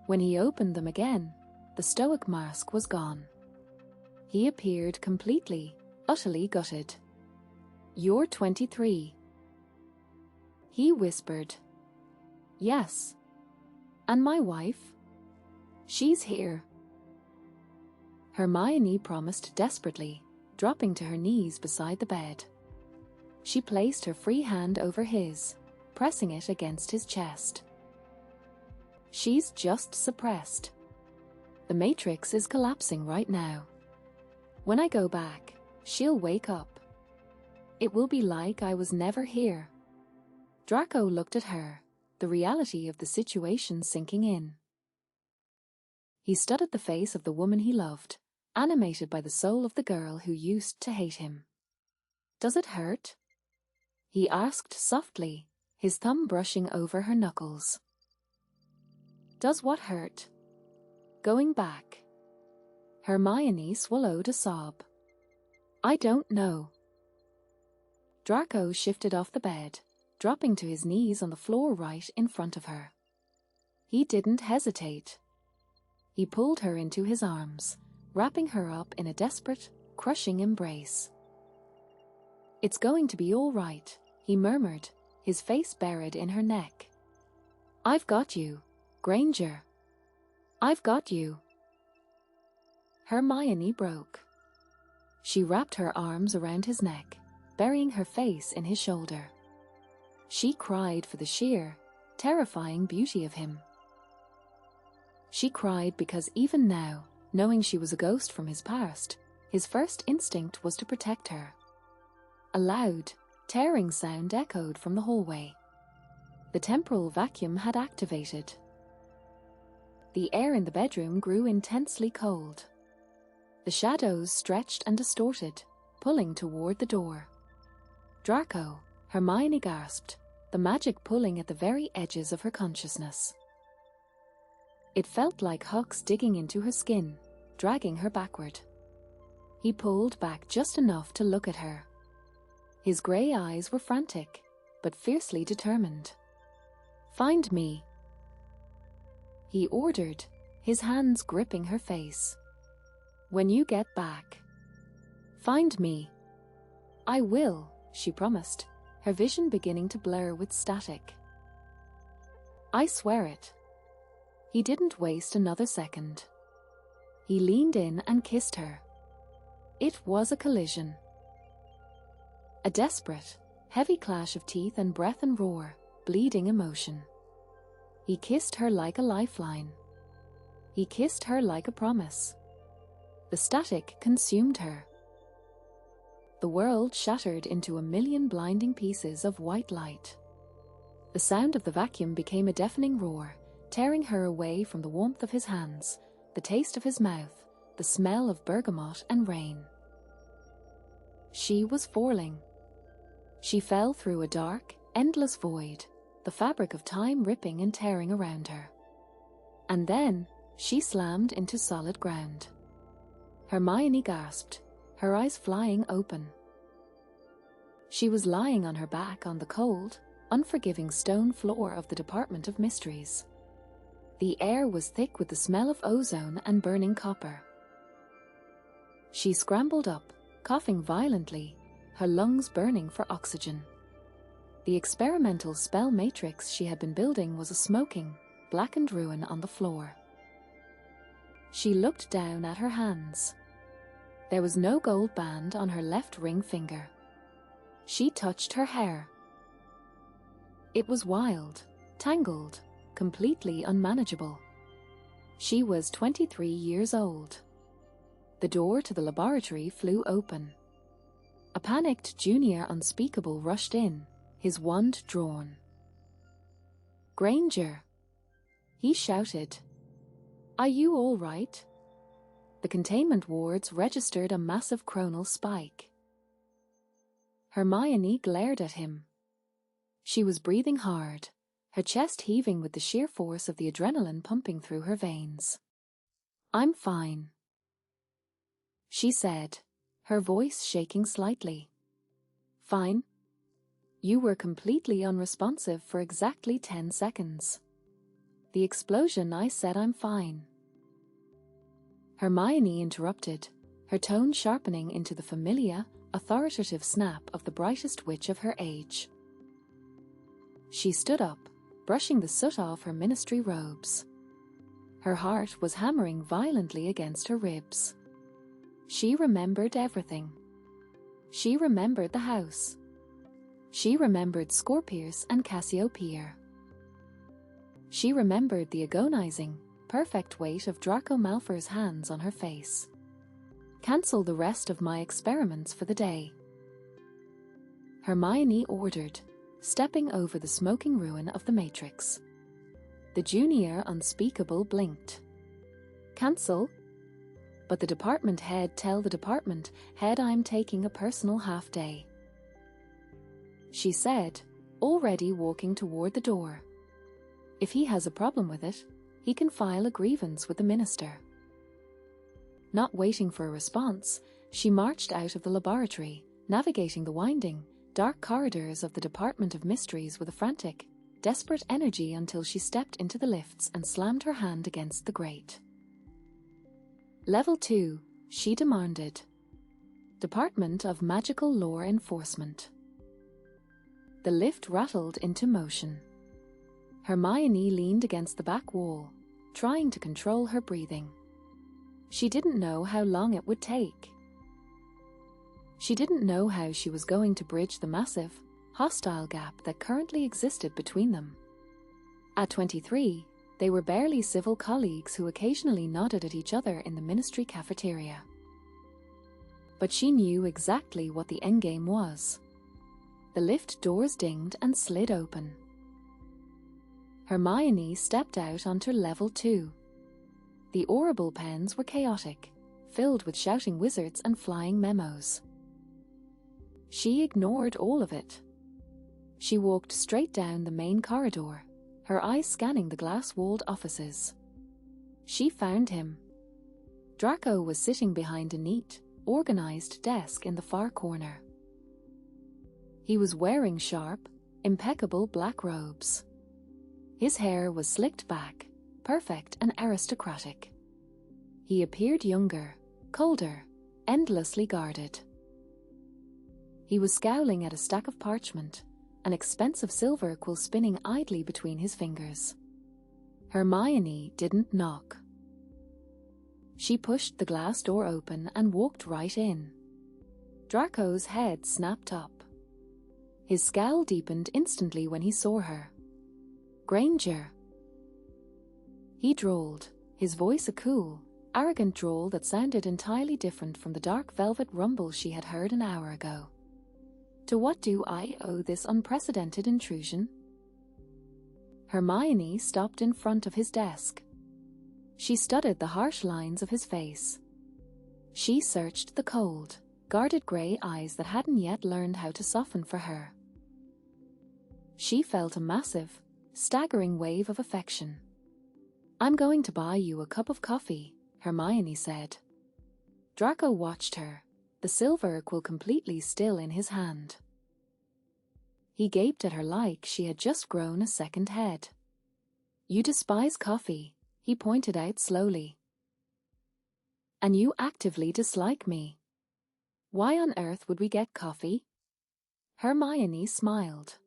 When he opened them again, the stoic mask was gone. He appeared completely, utterly gutted. "You're 23. He whispered. "Yes. And my wife? She's here." Hermione promised desperately, dropping to her knees beside the bed. She placed her free hand over his, pressing it against his chest. "She's just suppressed. The matrix is collapsing right now. When I go back, she'll wake up. It will be like I was never here." Draco looked at her, the reality of the situation sinking in. He studied the face of the woman he loved, animated by the soul of the girl who used to hate him. "Does it hurt?" he asked softly, his thumb brushing over her knuckles. "Does what hurt?" "Going back." Hermione swallowed a sob. "I don't know." Draco shifted off the bed, dropping to his knees on the floor right in front of her. He didn't hesitate. He pulled her into his arms, wrapping her up in a desperate, crushing embrace. "It's going to be all right," he murmured, his face buried in her neck. "I've got you, Granger. I've got you." Hermione broke. She wrapped her arms around his neck, burying her face in his shoulder. She cried for the sheer, terrifying beauty of him. She cried because even now, knowing she was a ghost from his past, his first instinct was to protect her. A loud, tearing sound echoed from the hallway. The temporal vacuum had activated. The air in the bedroom grew intensely cold. The shadows stretched and distorted, pulling toward the door. "Draco," Hermione gasped, the magic pulling at the very edges of her consciousness. It felt like hooks digging into her skin, dragging her backward. He pulled back just enough to look at her. His grey eyes were frantic, but fiercely determined. "Find me," he ordered, his hands gripping her face. "When you get back. Find me." "I will," she promised, her vision beginning to blur with static. "I swear it." He didn't waste another second. He leaned in and kissed her. It was a collision. A desperate, Heavy clash of teeth and breath and roar, bleeding emotion. He kissed her like a lifeline. He kissed her like a promise. The static consumed her. The world shattered into a million blinding pieces of white light. The sound of the vacuum became a deafening roar, tearing her away from the warmth of his hands, the taste of his mouth, the smell of bergamot and rain. She was falling. She fell through a dark, endless void, the fabric of time ripping and tearing around her. And then, she slammed into solid ground. Hermione gasped, her eyes flying open. She was lying on her back on the cold, unforgiving stone floor of the Department of Mysteries. The air was thick with the smell of ozone and burning copper. She scrambled up, coughing violently, her lungs burning for oxygen. The experimental spell matrix she had been building was a smoking, blackened ruin on the floor. She looked down at her hands. There was no gold band on her left ring finger. She touched her hair. It was wild, tangled, completely unmanageable. She was 23 years old. The door to the laboratory flew open. A panicked junior unspeakable rushed in, his wand drawn. "Granger!" he shouted. "Are you all right?" The containment wards registered a massive chronal spike. Hermione glared at him. She was breathing hard, her chest heaving with the sheer force of the adrenaline pumping through her veins. "I'm fine," she said, her voice shaking slightly. "Fine? You were completely unresponsive for exactly 10 seconds. The explosion, I said I'm fine." Hermione interrupted, her tone sharpening into the familiar, authoritative snap of the brightest witch of her age. She stood up, brushing the soot off her ministry robes. Her heart was hammering violently against her ribs. She remembered everything. She remembered the house. She remembered Scorpius and Cassiopeia. She remembered the agonizing, perfect weight of Draco Malfoy's hands on her face. "Cancel the rest of my experiments for the day," Hermione ordered, stepping over the smoking ruin of the Matrix. The junior unspeakable blinked. "Cancel? But the department head tell the department head I'm taking a personal half-day," she said, already walking toward the door. "If he has a problem with it, he can file a grievance with the minister." Not waiting for a response, she marched out of the laboratory, navigating the winding, dark corridors of the Department of Mysteries with a frantic, desperate energy until she stepped into the lifts and slammed her hand against the grate. "Level 2, she demanded. Department of Magical Lore Enforcement. The lift rattled into motion. Hermione leaned against the back wall, trying to control her breathing. She didn't know how long it would take. She didn't know how she was going to bridge the massive, hostile gap that currently existed between them. At 23, they were barely civil colleagues who occasionally nodded at each other in the ministry cafeteria. But she knew exactly what the endgame was. The lift doors dinged and slid open. Hermione stepped out onto level 2. The Orable pens were chaotic, filled with shouting wizards and flying memos. She ignored all of it. She walked straight down the main corridor, her eyes scanning the glass-walled offices. She found him. Draco was sitting behind a neat, organized desk in the far corner. He was wearing sharp, impeccable black robes. His hair was slicked back, perfect and aristocratic. He appeared younger, colder, endlessly guarded. He was scowling at a stack of parchment, an expensive silver quill spinning idly between his fingers. Hermione didn't knock. She pushed the glass door open and walked right in. Draco's head snapped up. His scowl deepened instantly when he saw her. "Granger," he drawled, his voice a cool, arrogant drawl that sounded entirely different from the dark velvet rumble she had heard an hour ago. "To what do I owe this unprecedented intrusion?" Hermione stopped in front of his desk. She studied the harsh lines of his face. She searched the cold, guarded grey eyes that hadn't yet learned how to soften for her. She felt a massive, staggering wave of affection. "I'm going to buy you a cup of coffee," Hermione said. Draco watched her, the silver quill completely still in his hand. He gaped at her like she had just grown a second head. "You despise coffee," he pointed out slowly. "And you actively dislike me. Why on earth would we get coffee?" Hermione smiled.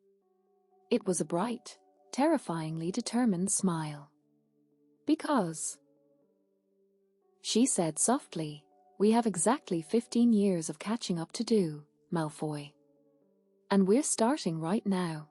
It was a bright, terrifyingly determined smile. "Because," she said softly, "we have exactly 15 years of catching up to do, Malfoy. And we're starting right now."